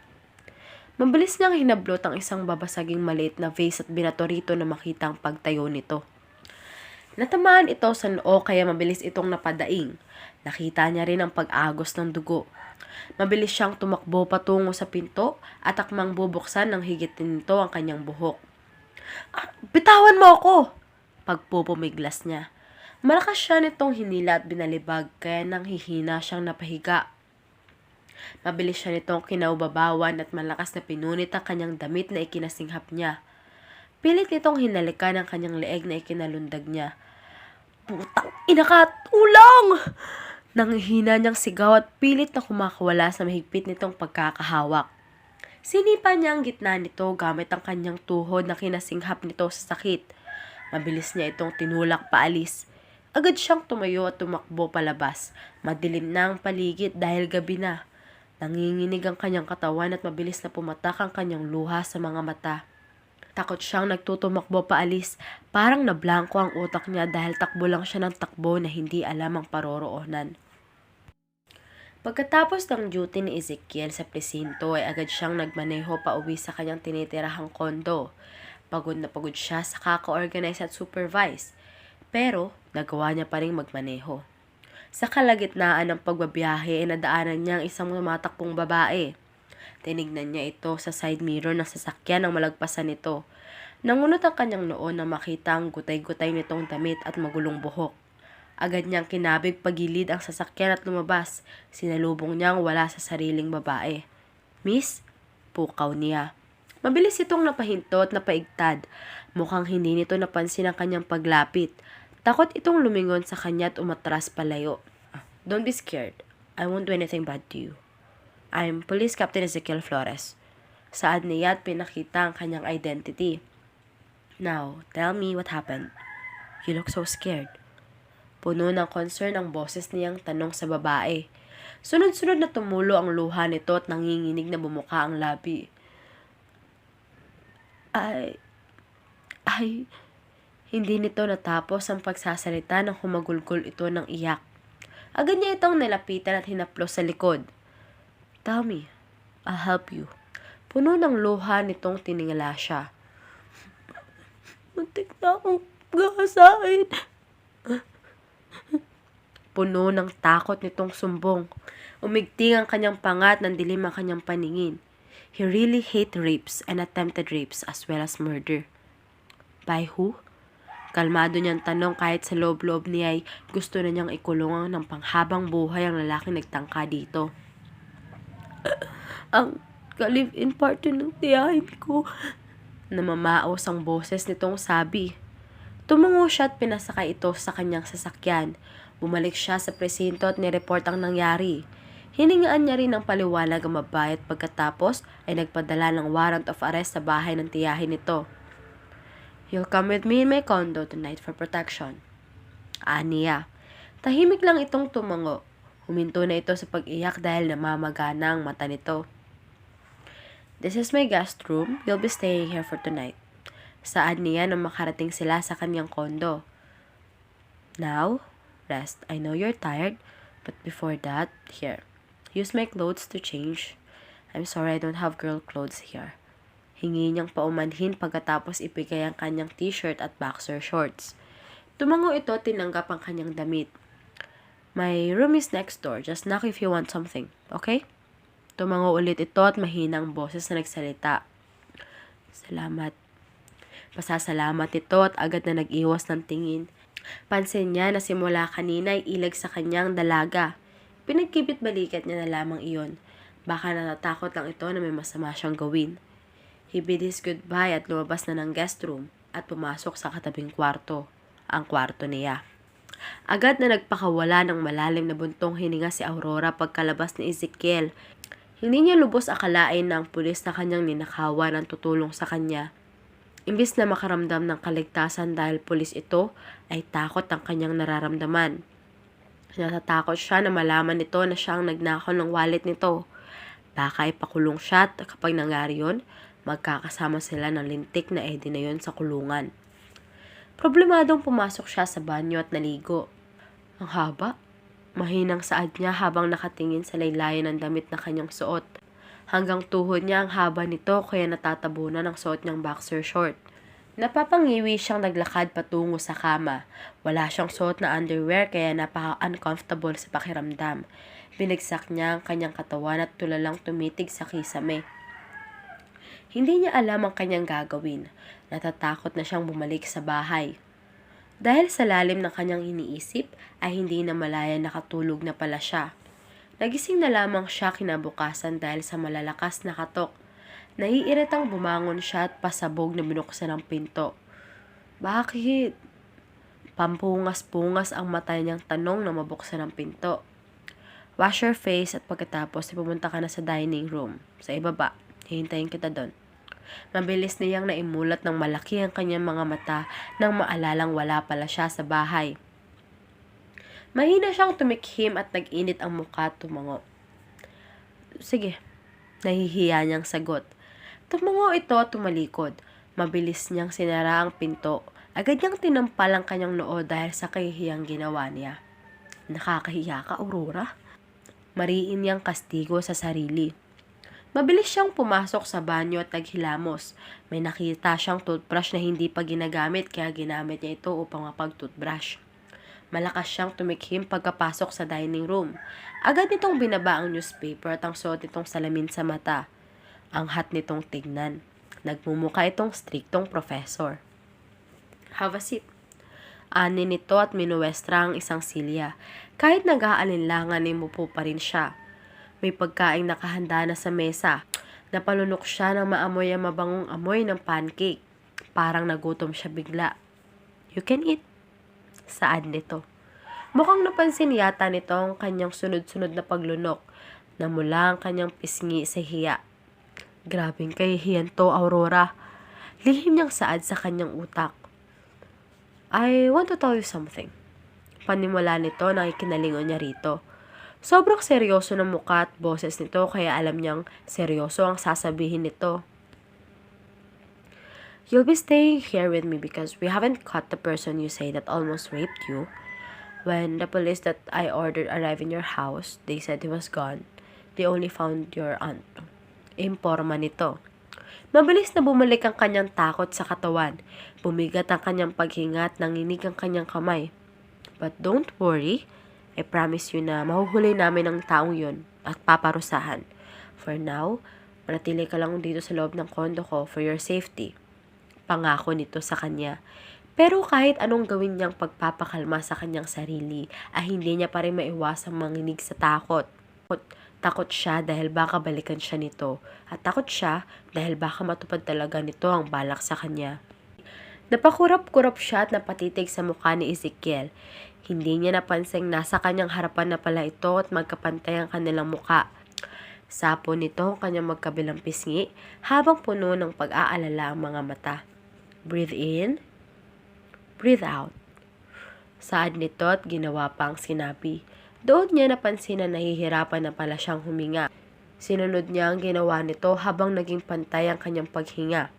Mabilis niyang hinablot ang isang babasaging maliit na vase at binato rito na makita ang pagtayo nito. Natamaan ito sa noo kaya mabilis itong napadaing. Nakita niya rin ang pag-agos ng dugo. Mabilis siyang tumakbo patungo sa pinto at akmang bubuksan ng higitin nito ang kanyang buhok. Bitawan mo ako! Pagpupumiglas niya. Malakas siya nitong hinila at binalibag kaya nang hihina siyang napahiga. Mabilis siya nitong kinaubabawan at malakas na pinunit ang kanyang damit na ikinasinghap niya. Pilit nitong hinalikan ang kanyang leeg na ikinalundag niya. Putang ina ka! Tulong! Nanghihina niyang sigaw at pilit na kumakawala sa mahigpit nitong pagkakahawak. Sinipa niya ang gitna nito gamit ang kanyang tuhod na kinasinghap nito sa sakit. Mabilis niya itong tinulak paalis. Agad siyang tumayo at tumakbo palabas. Madilim na ang paligid dahil gabi na. Nanginginig ang kanyang katawan at mabilis na pumatak ang kanyang luha sa mga mata. Takot siyang nagtutumakbo paalis. Parang nablangko ang utak niya dahil takbo lang siya ng takbo na hindi alam ang paroroonan. Pagkatapos ng duty ni Ezekiel sa presinto ay agad siyang nagmaneho pa uwi sa kanyang tinitirahang kondo. Pagod na pagod siya sa kaka-organize at supervise. Pero nagawa niya pa rin magmaneho. Sa kalagitnaan ng pagbabiyahe ay nadaanan niya ang isang tumatakbong babae. Tinignan niya ito sa side mirror ng sasakyan nang malagpasan nito. Nangunot ang kanyang noo nang makita ang gutay-gutay nitong damit at magulong buhok. Agad niyang kinabig pagilid ang sasakyan at lumabas. Sinalubong niyang wala sa sariling babae. "Miss?" Pukaw niya. Mabilis itong napahinto at napaigtad. Mukhang hindi nito napansin ang kanyang paglapit. Takot itong lumingon sa kanya at umatras palayo. "Don't be scared. I won't do anything bad to you. I'm Police Captain Ezekiel Flores." Saad niya at pinakita ang kanyang identity. "Now, tell me what happened. You look so scared." Puno ng concern ang boses niyang tanong sa babae. Sunod-sunod na tumulo ang luha nito at nanginginig na bumuka ang labi. Ay, hindi nito natapos ang pagsasalita nang humagulgol ito ng iyak. Agad niya itong nilapitan at hinaplos sa likod. "Tell me, I'll help you." Puno ng luha nitong tiningala siya. "Muntik na akong gahasain." Puno ng takot nitong sumbong. Umigting ang kanyang pangat ng dilim ang kanyang paningin. He really hate rapes and attempted rapes as well as murder. "By who?" Kalmado niyang tanong kahit sa loob-loob niya ay gusto na niyang ikulong ng panghabang buhay ang lalaking nagtangka dito. "Ang ka-live-in partner ng tiyahin ko." Namamaos ang boses nitong sabi. Tumungo siya at pinasakay ito sa kanyang sasakyan. Bumalik siya sa presinto at nireport ang nangyari. Hiningaan niya rin ng paliwanag ang babae at pagkatapos ay nagpadala ng warrant of arrest sa bahay ng tiyahin nito. "You'll come with me in my condo tonight for protection." Aniya. Tahimik lang itong tumango. Huminto na ito sa pag-iyak dahil namamagana ang mata nito. "This is my guest room. You'll be staying here for tonight." Saad niya nang makarating sila sa kanyang kondo. "Now, rest. I know you're tired, but before that, here. Use my clothes to change. I'm sorry I don't have girl clothes here." Hingi niyang paumanhin pagkatapos ibigay ang kanyang t-shirt at boxer shorts. Tumango ito, tinanggap ang kanyang damit. "My room is next door. Just knock if you want something, okay?" Tumango ulit ito at mahinang boses na nagsalita. "Salamat." Pasasalamat ito at agad na nag-iwas ng tingin. Pansin niya na simula kanina ay ilag sa kanyang dalaga. Pinagkibit-balikat niya na lamang iyon. Baka natatakot lang ito na may masama siyang gawin. He bid his goodbye at lumabas na ng guest room at pumasok sa katabing kwarto, ang kwarto niya. Agad na nagpakawala ng malalim na buntong hininga si Aurora pagkalabas ni Ezekiel. Hindi niya lubos akalain na ang pulis na kanyang ninakawan ang tutulong sa kanya. Imbis na makaramdam ng kaligtasan dahil pulis ito, ay takot ang kanyang nararamdaman. Natatakot siya na malaman nito na siya ang nagnakaw ng wallet nito. Baka ipakulong siya at kapag nangyari yun, magkakasama sila ng lintik na edi na yun sa kulungan. Problemadong pumasok siya sa banyo at naligo. Ang haba. Mahinang saad niya habang nakatingin sa laylayan ng damit na kanyang suot. Hanggang tuhod niya ang haba nito kaya natatabunan ang suot niyang boxer short. Napapangiwi siyang naglakad patungo sa kama. Wala siyang suot na underwear kaya napaka-uncomfortable sa pakiramdam. Binagsak niya ang kanyang katawan at tulalang tumitig sa kisame. Hindi niya alam ang kanyang gagawin. Natatakot na siyang bumalik sa bahay. Dahil sa lalim ng kanyang iniisip, ay hindi na malaya nakatulog na pala siya. Nagising na lamang siya kinabukasan dahil sa malalakas na katok. Naiiritang bumangon siya at pasabog na binuksan ang pinto. "Bakit?" Pampungas-pungas ang mata niyang tanong na mabuksan ang pinto. "Wash your face at pagkatapos pumunta ka na sa dining room. Sa ibaba. Hihintayin kita doon." Mabilis niyang naimulat ng malaki ang kanyang mga mata nang maalalang wala pala siya sa bahay. Mahina siyang tumikhim at nag-init ang mukha at tumango. "Sige," nahihiya niyang sagot. Tumango ito at tumalikod. Mabilis niyang sinara ang pinto. Agad niyang tinampal ang kanyang noo dahil sa kahihiyang ginawa niya. "Nakakahiya ka, Aurora." Mariin niyang kastigo sa sarili. Mabilis siyang pumasok sa banyo at naghilamos. May nakita siyang toothbrush na hindi pa ginagamit kaya ginamit niya ito upang mapag-toothbrush. Malakas siyang tumikhim pagkapasok sa dining room. Agad nitong binaba ang newspaper at ang suot nitong salamin sa mata. Ang hat nitong tignan. Nagmumukha itong striktong professor. "Have a seat." Ani nito at minuwestra ang isang silya. Kahit nag-aalinlangan ay mupo pa rin siya. May pagkaing nakahanda na sa mesa. Napalunok siya ng maamoy ang mabangong amoy ng pancake. Parang nagutom siya bigla. You can eat. Saad nito. Mukhang napansin yata nito ang kanyang sunod-sunod na paglunok na mula ang kanyang pisngi sa hiya. Grabing kahihiyan to, Aurora. Lihim niyang saad sa kanyang utak. I want to tell you something. Panimula nito nang ikinalingon niya rito. Sobrang seryoso ng mukha at boses nito kaya alam niyang seryoso ang sasabihin nito. You'll be staying here with me because we haven't caught the person you say that almost raped you. When the police that I ordered arrived in your house, they said he was gone. They only found your aunt. Imporma nito. Mabilis na bumalik ang kanyang takot sa katawan. Bumigat ang kanyang paghinga at nanginig ang kanyang kamay. But don't worry, I promise you na mahuhuli namin ang taong yun at paparusahan. For now, manatili ka lang dito sa loob ng kondo ko for your safety. Pangako nito sa kanya. Pero kahit anong gawin niyang pagpapakalma sa kanyang sarili, ay hindi niya pa rin maiwasang manginig sa takot. Takot siya dahil baka balikan siya nito. At takot siya dahil baka matupad talaga nito ang balak sa kanya. Napakurap-kurap siya at napatitig sa mukha ni Ezekiel. Hindi niya napansing nasa kanyang harapan na pala ito at magkapantay ang kanilang mukha. Sapo nito ang kanyang magkabilang pisngi habang puno ng pag-aalala ang mga mata. Breathe in. Breathe out. Saad nito at ginawa pa ang sinabi. Doon niya napansin na nahihirapan na pala siyang huminga. Sinunod niya ang ginawa nito habang naging pantay ang kanyang paghinga.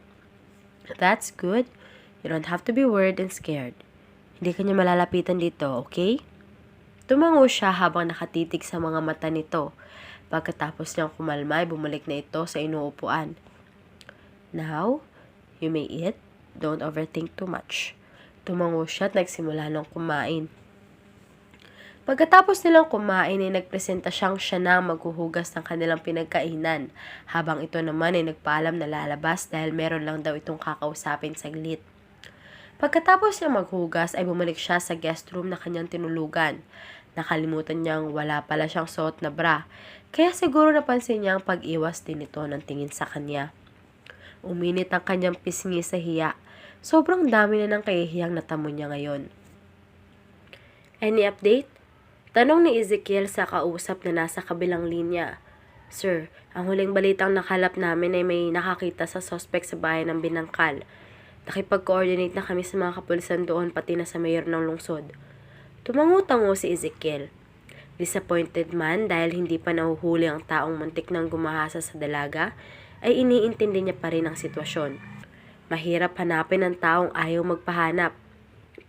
That's good. You don't have to be worried and scared. Hindi ka niya malalapitan dito, okay? Tumango siya habang nakatitig sa mga mata nito. Pagkatapos niyang kumalma ay bumalik na ito sa inuupuan. Now, you may eat. Don't overthink too much. Tumango siya at nagsimula ng kumain. Pagkatapos nilang kumain ay nagpresenta siya na maghuhugas ng kanilang pinagkainan, habang ito naman ay nagpaalam na lalabas dahil meron lang daw itong kakausapin saglit. Pagkatapos niya maghugas ay bumalik siya sa guest room na kanyang tinulugan. Nakalimutan niyang wala pala siyang suot na bra, kaya siguro napansin niya ang pag-iwas din ito ng tingin sa kanya. Uminit ang kanyang pisngi sa hiya. Sobrang dami na ng kahihiyang natamo niya ngayon. Any update? Tanong ni Ezekiel sa kausap na nasa kabilang linya. Sir, ang huling balitang nakalap namin ay may nakakita sa suspect sa bahay ng Binangkal. Nakipag-coordinate na kami sa mga kapulisan doon pati na sa mayor ng lungsod. Tumango-tango si Ezekiel. Disappointed man dahil hindi pa nahuhuli ang taong muntik nang gumahasa sa dalaga, ay iniintindi niya pa rin ang sitwasyon. Mahirap hanapin ang taong ayaw magpahanap.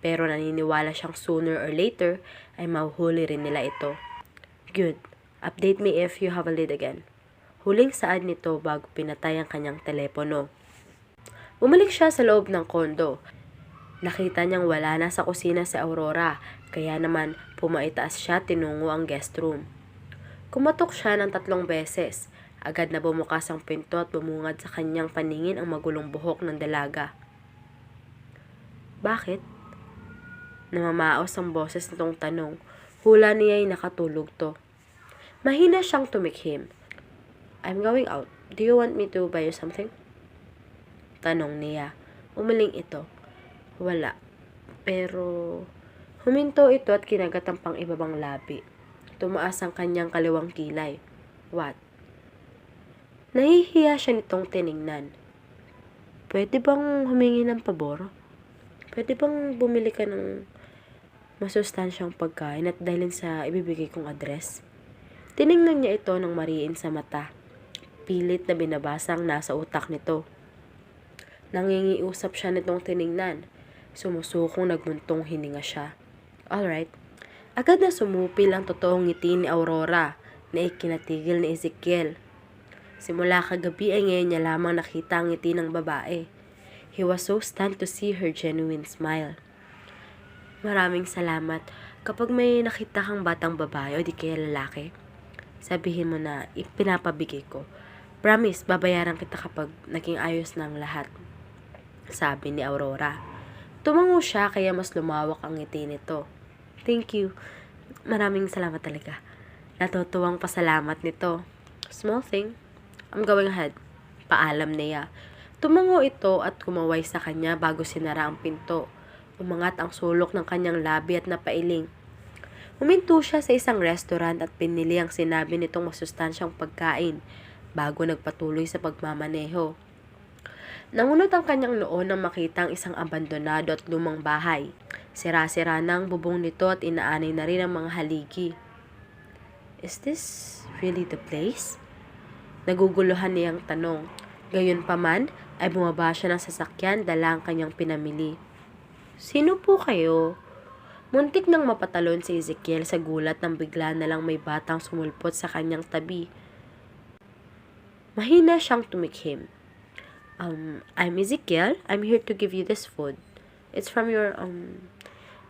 Pero naniniwala siyang sooner or later ay mahuhuli rin nila ito. Good. Update me if you have a lead again. Huling saad nito bago pinatay ang kanyang telepono. Bumalik siya sa loob ng kondo. Nakita niyang wala na sa kusina si Aurora, kaya naman pumaitaas siya tinungo ang guest room. Kumatok siya ng 3 beses. Agad na bumukas ang pinto at bumungad sa kanyang paningin ang magulong buhok ng dalaga. Bakit? Namamaos ang boses nitong tanong. Hula niya ay nakatulog to. Mahina siyang tumikhim. I'm going out. Do you want me to buy you something? Tanong niya. Umiling ito. Wala. Pero huminto ito at kinagat ang pang-ibabang labi. Tumaas ang kanyang kaliwang kilay. What? Nahihiya siya nitong tiningnan. Pwede bang humingi ng pabor? Pwede bang bumili ka ng masustansyang pagkain at dalhin sa ibibigay kong address? Tiningnan niya ito ng mariin sa mata. Pilit na binabasa ang nasa utak nito. Nangingiusap siya nitong tiningnan. Sumusukong nagmuntong hininga siya. Alright. Agad na sumupil ang totoong ngiti ni Aurora na ikinatigil ni Ezekiel. Simula kagabi ay ngayon niya lamang nakita ang ngiti ng babae. He was so stunned to see her genuine smile. Maraming salamat. Kapag may nakita kang batang babae o di kaya lalaki, sabihin mo na ipinapabigay ko. Promise, babayaran kita kapag naging ayos ng lahat. Sabi ni Aurora. Tumango siya kaya mas lumawak ang ngiti nito. Thank you. Maraming salamat talaga. Natutuwang pasalamat nito. Small thing. I'm going ahead. Paalam niya. Tumango ito at kumaway sa kanya bago sinara ang pinto. Umangat ang sulok ng kanyang labi at napailing. Huminto siya sa isang restaurant at pinili ang sinabi nitong masustansyang pagkain bago nagpatuloy sa pagmamaneho. Nangunot ang kanyang noon nang makita ang isang abandonado at lumang bahay. Sira-sira na ang bubong nito at inaanay na rin ang mga haligi. Is this really the place? Naguguluhan niyang tanong. Gayunpaman ay bumaba siya ng sasakyan dala ang kanyang pinamili. Sino po kayo? Muntik nang mapatalon si Ezekiel sa gulat nang bigla na lang may batang sumulpot sa kanyang tabi. Mahina siyang tumikhim. I'm Ezekiel. I'm here to give you this food. It's from your,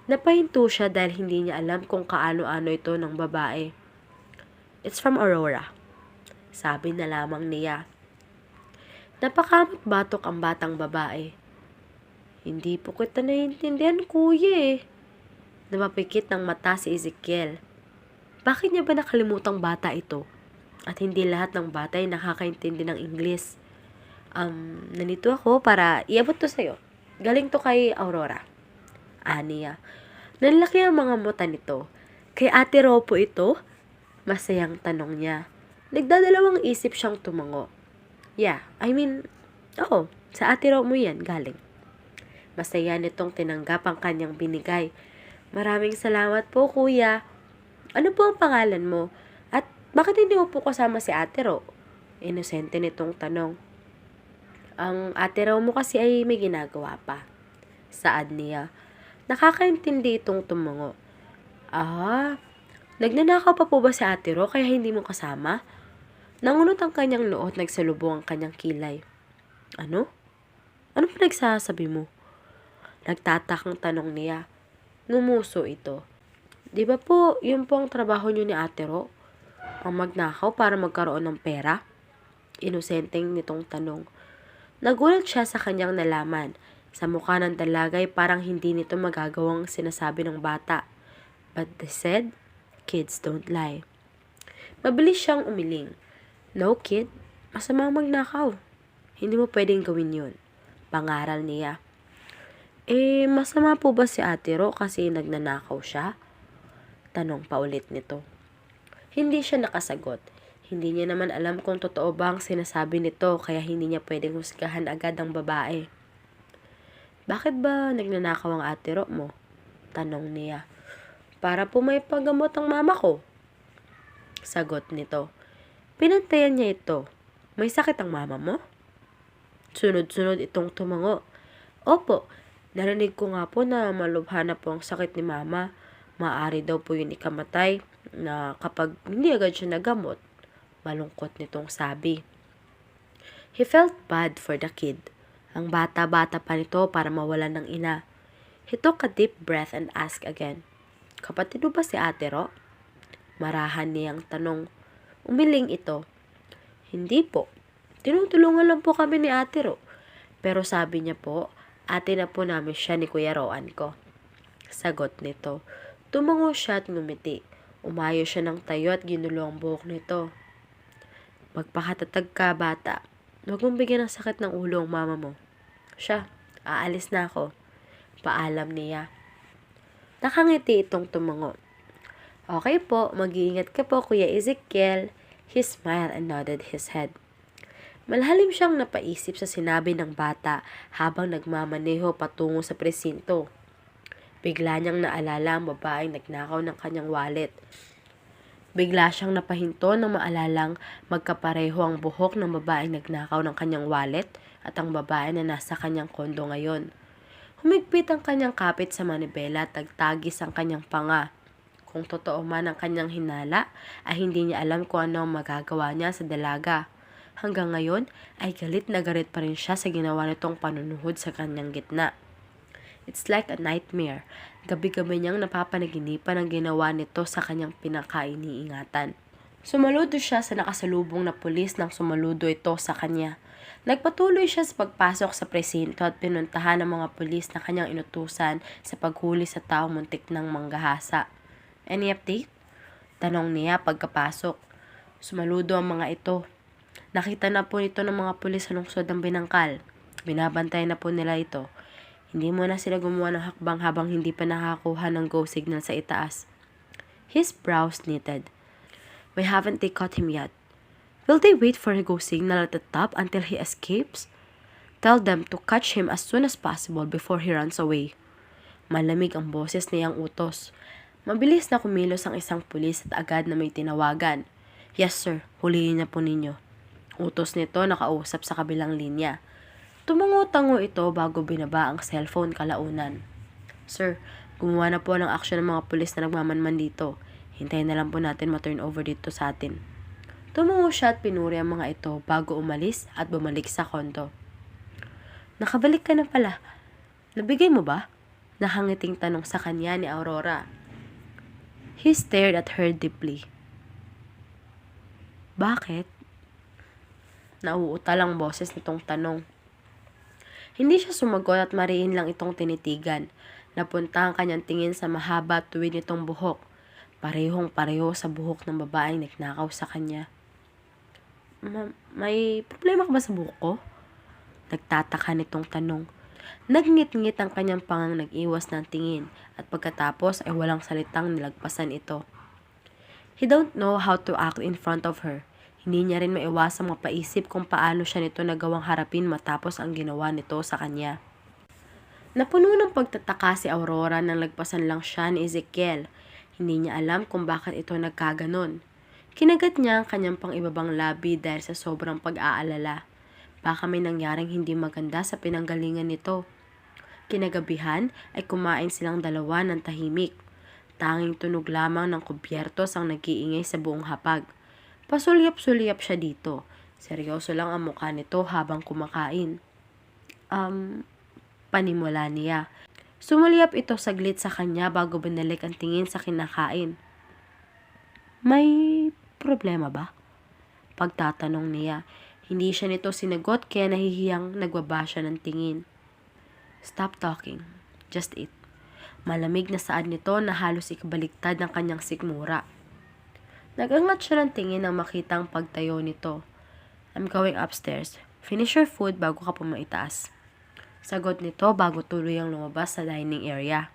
Napahinto siya dahil hindi niya alam kung kaano-ano ito ng babae. It's from Aurora. Sabi na lamang niya. Napakamot batok ang batang babae. Hindi po kita naiintindihan, kuya eh. Napapikit ng mata si Ezekiel. Bakit niya ba nakalimutang bata ito? At hindi lahat ng bata ay nakakaintindi ng Ingles. Nandito ako para iabot to sa'yo. Galing to kay Aurora. Aniya. Nanlaki ang mga mata nito. Kay Ate Ro po ito? Masayang tanong niya. Nagdadalawang isip siyang tumango. Yeah, oo, sa Ate Ro mo yan galing. Masaya nitong tinanggap ang kanyang binigay. Maraming salamat po, kuya. Ano po ang pangalan mo? At bakit hindi mo po kasama si Ate Ro? Inosente nitong tanong. Ang Ate Ro mo kasi ay may ginagawa pa. Saad niya. Nakakaintindi itong tumango. Nagnanakaw pa po ba si Ate Ro kaya hindi mo kasama? Nangunot ang kanyang noo at nagsalubong ang kanyang kilay. Ano? Ano pa nagsasabi mo? Nagtatakang tanong niya. Ngumuso ito. Di ba po, yun po ang trabaho niyo ni Ate Ro? Ang magnakaw para magkaroon ng pera? Inosenteng nitong tanong. Nagulat siya sa kanyang nalaman. Sa mukha ng dalagay parang hindi nito magagawang sinasabi ng bata. But they said, kids don't lie. Mabilis siyang umiling. No kid, masama magnakaw. Hindi mo pwedeng gawin yun. Pangaral niya. Masama po ba si Ate Ro kasi nagnanakaw siya? Tanong paulit nito. Hindi siya nakasagot. Hindi niya naman alam kung totoo ba ang sinasabi nito kaya hindi niya pwedeng husgahan agad ang babae. Bakit ba nagnanakaw ang Ate Ro mo? Tanong niya. Para po may paggamot ang mama ko. Sagot nito. Pinantayan niya ito. May sakit ang mama mo? Sunod-sunod itong tumango. Opo, narinig ko nga po na malubha na po ang sakit ni mama. Maaari daw po yun ikamatay na kapag hindi agad siya nagamot. Malungkot nitong sabi. He felt bad for the kid. Ang bata-bata pa nito para mawalan ng ina. He took a deep breath and asked again. Kapatid mo ba si Ate Ro? Marahan niyang tanong. Umiling ito. Hindi po. Tinutulungan lang po kami ni Ate Ro. Pero sabi niya po, ate na po namin siya ni Kuya Roan ko. Sagot nito. Tumango siya at ngumiti. Umayo siya ng tayo at ginulo ang buhok nito. Magpakatatag ka, bata. Huwag mong bigyan ng sakit ng ulo ang mama mo. Siya, aalis na ako. Paalam niya. Nakangiti itong tumango. Okay po, mag-iingat ka po, Kuya Ezekiel. He smiled and nodded his head. Malalim siyang napaisip sa sinabi ng bata habang nagmamaneho patungo sa presinto. Bigla niyang naalala ang babaeng nagnakaw ng kanyang wallet. Bigla siyang napahinto nang maalalang magkapareho ang buhok ng babaeng nagnakaw ng kanyang wallet at ang babae na nasa kanyang kondo ngayon. Humigpit ang kanyang kapit sa manibela at nagtagis ang kanyang panga. Kung totoo man ang kanyang hinala, ay hindi niya alam kung ano ang magagawa niya sa dalaga. Hanggang ngayon, ay galit na galit pa rin siya sa ginawa nitong panunuhod sa kanyang gitna. It's like a nightmare. Gabi-gabi niyang napapanaginipan ang ginawa nito sa kanyang pinakainiingatan. Sumaludo siya sa nakasalubong na pulis nang sumaludo ito sa kanya. Nagpatuloy siya sa pagpasok sa presinto at pinuntahan ng mga pulis na kanyang inutusan sa paghuli sa taong muntik ng manggahasa. Any update? Tanong niya pagkapasok. Sumaludo ang mga ito. Nakita na po ito ng mga pulis sa lungsod ng Binangkal. Binabantay na po nila ito. Hindi mo na sila gumawa ng hakbang habang hindi pa nakakuha ng go signal sa itaas. His brows knitted. We haven't they caught him yet. Will they wait for a go signal at the top until he escapes? Tell them to catch him as soon as possible before he runs away. Malamig ang boses niyang utos. Mabilis na kumilos ang isang pulis at agad na may tinawagan. Yes sir, huliin niya po ninyo. Utos nito nakausap sa kabilang linya. Tumango-tango ito bago binaba ang cellphone kalaunan. Sir, gumawa na po ng aksyon ng mga pulis na nagmamanman dito. Hintayin na lang po natin ma-turn over dito sa atin. Tumungo siya at pinuri ang mga ito bago umalis at bumalik sa kondo. Nakabalik ka na pala. Nabigay mo ba? Nakangiting tanong sa kanya ni Aurora. He stared at her deeply. Bakit? Nauutal ang boses nitong tanong. Hindi siya sumagot at mariin lang itong tinitigan. Napunta ang kanyang tingin sa mahaba at tuwid nitong buhok. Parehong-pareho sa buhok ng babaeng nagnakaw sa kanya. May problema ka ba sa buhok ko? Nagtataka nitong tanong. Nagngit-ngit ang kanyang pangang nag-iwas ng tingin at pagkatapos ay walang salitang nilagpasan ito. He don't know how to act in front of her. Hindi niya rin maiwasang mapaisip kung paano siya nito nagawang harapin matapos ang ginawa nito sa kanya. Napuno ng pagtataka si Aurora nang lagpasan lang siya ni Ezekiel. Hindi niya alam kung bakit ito nagkaganon. Kinagat niya ang kanyang pang-ibabang labi dahil sa sobrang pag-aalala. Baka may nangyaring hindi maganda sa pinanggalingan nito. Kinagabihan ay kumain silang dalawa ng tahimik. Tanging tunog lamang ng kubyertos ang nag-iingay sa buong hapag. Pasulyap-sulyap siya dito. Seryoso lang ang mukha nito habang kumakain. Panimula niya. Sumulyap ito saglit sa kanya bago binalik ang tingin sa kinakain. May problema ba? Pagtatanong niya. Hindi siya nito sinagot kaya nahihiyang nagbaba siya ng tingin. Stop talking. Just eat. Malamig na saad nito na halos ikabaliktad ng kanyang sikmura. Nagangat siya ng tingin nang makitang pagtayo nito. I'm going upstairs. Finish your food bago ka pumaitaas. Sagot nito bago tuluyang lumabas sa dining area.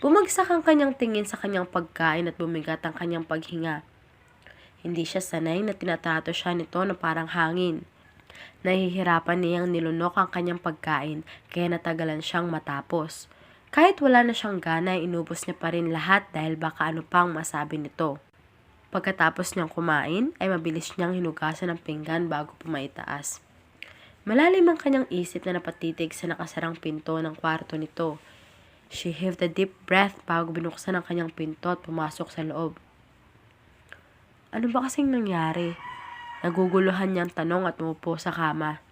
Bumagsak ang kanyang tingin sa kanyang pagkain at bumigat ang kanyang paghinga. Hindi siya sanay na tinatrato siya nito na parang hangin. Nahihirapan niyang nilunok ang kanyang pagkain kaya natagalan siyang matapos. Kahit wala na siyang gana, inubos niya pa rin lahat dahil baka ano pang masabi nito. Pagkatapos niyang kumain, ay mabilis niyang hinugasan ng pinggan bago pumaitaas. Malalim ang kanyang isip na napatitig sa nakasarang pinto ng kwarto nito. She heaved a deep breath bago binuksan ang kanyang pinto at pumasok sa loob. Ano ba kasing nangyari? Naguguluhan niyang tanong at umupo sa kama.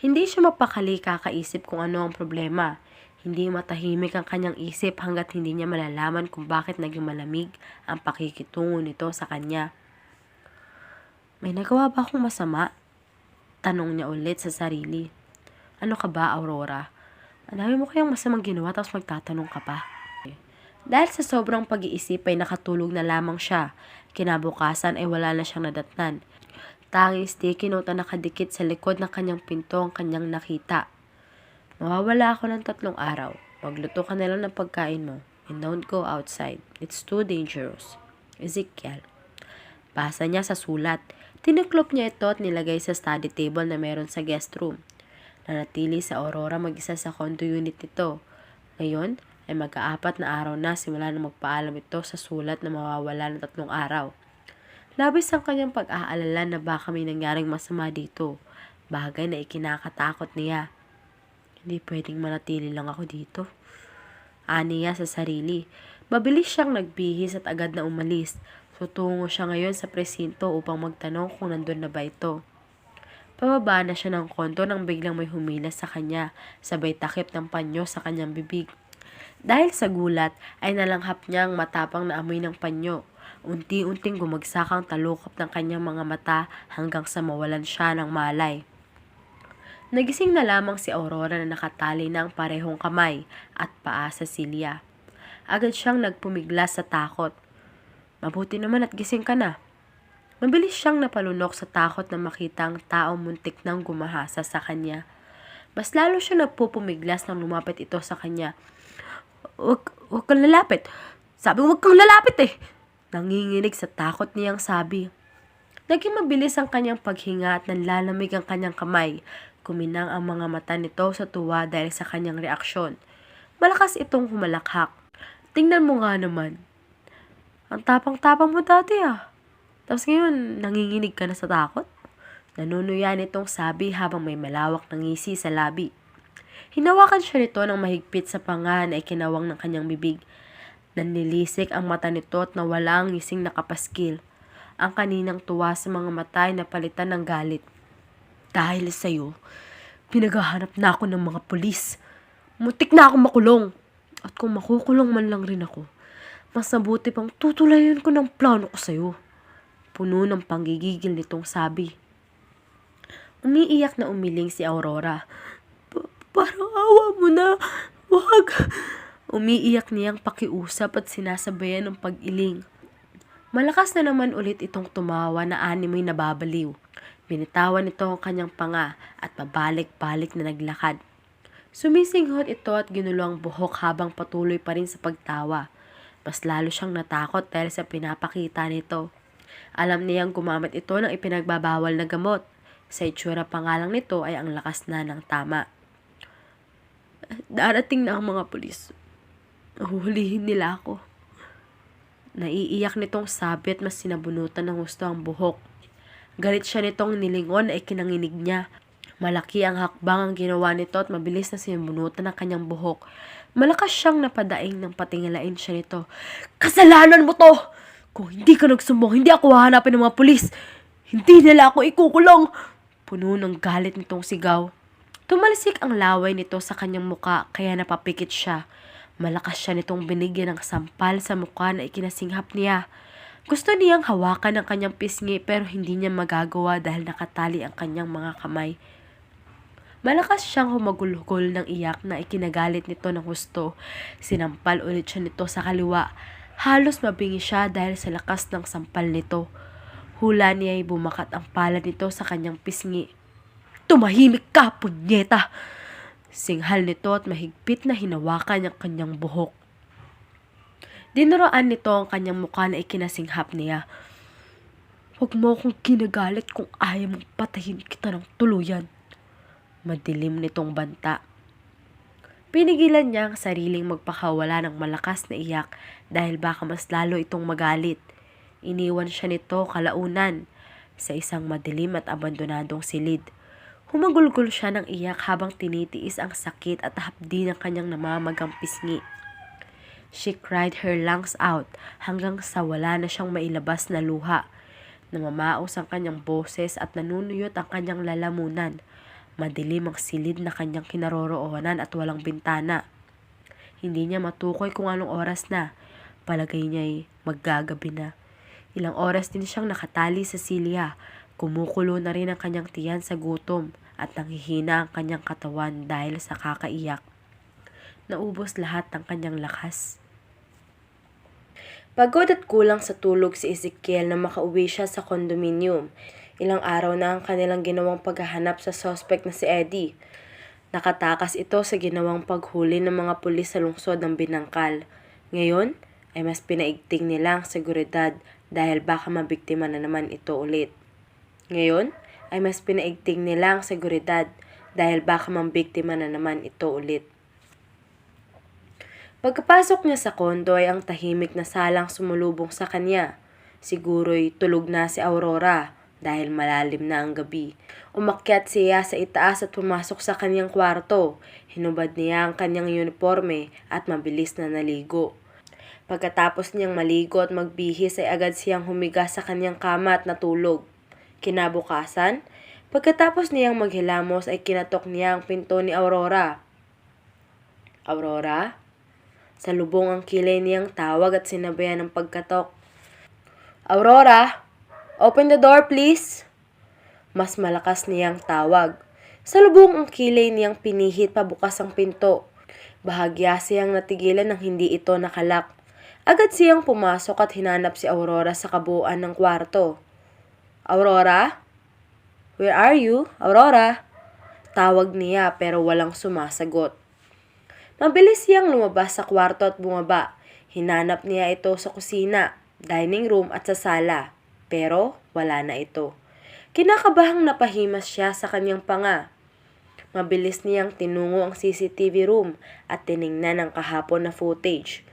Hindi siya mapakali kakaisip kung ano ang problema. Hindi matahimik ang kanyang isip hanggat hindi niya malalaman kung bakit naging malamig ang pakikitungo nito sa kanya. May nagawa ba akong masama? Tanong niya ulit sa sarili. Ano ka ba, Aurora? Ang dami mo kayang masamang ginawa tapos magtatanong ka pa. Dahil sa sobrang pag-iisip ay nakatulog na lamang siya. Kinabukasan ay wala na siyang nadatnan. Tanging sticky note na nakadikit sa likod ng kanyang pinto ang kanyang nakita. Mawawala ako ng 3 araw. Magluto ka na lang ng pagkain mo. And don't go outside. It's too dangerous. Ezekiel. Basa niya sa sulat. Tinuklop niya ito at nilagay sa study table na meron sa guest room. Nanatili sa Aurora mag-isa sa condo unit nito. Ngayon ay mag-4 na araw na simula na magpaalam ito sa sulat na mawawala ng 3 araw. Labis ang kanyang pag-aalala na baka may nangyaring masama dito. Bagay na ikinakatakot niya. Hindi pwedeng manatili lang ako dito. Ani niya sa sarili. Mabilis siyang nagbihis at agad na umalis. Tutungo siya ngayon sa presinto upang magtanong kung nandun na ba ito. Pababa na siya ng kondo nang biglang may humilas sa kanya, sabay takip ng panyo sa kanyang bibig. Dahil sa gulat ay nalanghap niya ang matapang na amoy ng panyo. Unti-unting gumagsak ang talukop ng kanyang mga mata hanggang sa mawalan siya ng malay. Nagising na lamang si Aurora na nakatali na ang parehong kamay at paa sa silya. Agad siyang nagpumiglas sa takot. Mabuti naman at gising ka na. Mabilis siyang napalunok sa takot na makita ang taong muntik nang gumahasa sa kanya. Mas lalo siya nagpupumiglas nang lumapit ito sa kanya. Huwag kang lalapit. Sabi huwag kang lalapit eh. Nanginginig sa takot niyang sabi. Naging mabilis ang kanyang paghinga at nanlalamig ang kanyang kamay. Kuminang ang mga mata nito sa tuwa dahil sa kanyang reaksyon. Malakas itong humalakhak. Tingnan mo nga naman. Ang tapang-tapang mo dati ah. Tapos ngayon, nanginginig ka na sa takot? Nanunuya nitong sabi habang may malawak na ngisi sa labi. Hinawakan siya nito ng mahigpit sa panga na ikinawang ng kanyang bibig. Nanlilisik ang mata nito at nawala ang ngising nakapaskil. Ang kaninang tuwa sa mga mata ay napalitan ng galit. Dahil sa'yo, pinaghahanap na ako ng mga pulis. Muntik na akong makulong. At kung makukulong man lang rin ako, mas mabuti pang tutulayan ko ng plano ko sa'yo. Puno ng panggigigil nitong sabi. Umiiyak na umiling si Aurora. Parang awa mo na. Wag. Umiiyak niyang pakiusap at sinasabayan ng pag-iling. Malakas na naman ulit itong tumawa na animoy nababaliw. Binitawan nito ang kanyang panga at pabalik-balik na naglakad. Sumisinghot ito at ginulo ang buhok habang patuloy pa rin sa pagtawa. Mas lalo siyang natakot dahil sa pinapakita nito. Alam niyang gumamit ito ng ipinagbabawal na gamot. Sa itsura pa nga lang nito ay ang lakas na ng tama. Darating na ang mga pulis. Huhulihin nila ako. Naiiyak nitong sabi at mas sinabunutan ng gusto ang buhok. Galit siya nitong nilingon na ikinanginig niya. Malaki ang hakbang ang ginawa nito at mabilis na sinabunutan ang kanyang buhok. Malakas siyang napadaing nang patingalain siya nito. Kasalanan mo to! Kung hindi ka nagsumbong, hindi ako hahanapin ng mga pulis. Hindi nila ako ikukulong. Puno ng galit nitong sigaw. Tumalisik ang laway nito sa kanyang muka kaya napapikit siya. Malakas siya nitong binigyan ng sampal sa mukha na ikinasinghap niya. Gusto niyang hawakan ang kanyang pisngi pero hindi niya magagawa dahil nakatali ang kanyang mga kamay. Malakas siyang humagulgol ng iyak na ikinagalit nito ng husto. Sinampal ulit siya nito sa kaliwa. Halos mabingi siya dahil sa lakas ng sampal nito. Hula niya ay bumakat ang palad nito sa kanyang pisngi. Tumahimik ka, punyeta! Singhal nito at mahigpit na hinawakan ang kanyang buhok. Dinuroan nito ang kanyang mukha na ikinasinghap niya. Huwag mo akong kinagalit kung ayaw mong patayin kita ng tuluyan. Madilim nitong banta. Pinigilan niya ang sariling magpakawala ng malakas na iyak dahil baka mas lalo itong magalit. Iniwan siya nito kalaunan sa isang madilim at abandonadong silid. Humagulgol siya ng iyak habang tinitiis ang sakit at hapdi ng kanyang namamagang pisngi. She cried her lungs out hanggang sa wala na siyang mailabas na luha. Namamaos ang kanyang boses at nanunuyot ang kanyang lalamunan. Madilim ang silid na kanyang kinaroroonan at walang bintana. Hindi niya matukoy kung anong oras na. Palagay niya'y maggagabi na. Ilang oras din siyang nakatali sa silya. Kumukulo na rin ang kanyang tiyan sa gutom at nanghihina ang kanyang katawan dahil sa kakaiyak. Naubos lahat ng kanyang lakas. Pagod at kulang sa tulog si Ezekiel na makauwi siya sa kondominium. Ilang araw na ang kanilang ginawang paghahanap sa suspect na si Eddie. Nakatakas ito sa ginawang paghuli ng mga pulis sa lungsod ng Binangkal. Ngayon ay mas pinaigting nila ang seguridad dahil baka mabiktima na naman ito ulit. Ngayon ay mas pinaigting nila ang seguridad dahil baka mabiktima na naman ito ulit. Pagkapasok niya sa kondo ay ang tahimik na salang sumulubong sa kanya. Siguro'y tulog na si Aurora dahil malalim na ang gabi. Umakyat siya sa itaas at pumasok sa kanyang kwarto. Hinubad niya ang kanyang uniforme at mabilis na naligo. Pagkatapos niyang maligo at magbihis ay agad siyang humiga sa kanyang kama at natulog. Kinabukasan, pagkatapos niyang maghilamos ay kinatok niya ang pinto ni Aurora. Aurora? Salubong ang kilay niyang tawag at sinabayan ng pagkatok. Aurora, open the door please. Mas malakas niyang tawag. Salubong ang kilay niyang pinihit pabukas ang pinto. Bahagya siyang natigilan nang hindi ito nakalak. Agad siyang pumasok at hinanap si Aurora sa kabuuan ng kwarto. "Aurora? Where are you, Aurora?" Tawag niya pero walang sumasagot. Mabilis siyang lumabas sa kwarto at bumaba. Hinanap niya ito sa kusina, dining room at sa sala. Pero wala na ito. Kinakabahang napahimas siya sa kanyang panga. Mabilis niyang tinungo ang CCTV room at tiningnan ang kahapon na footage.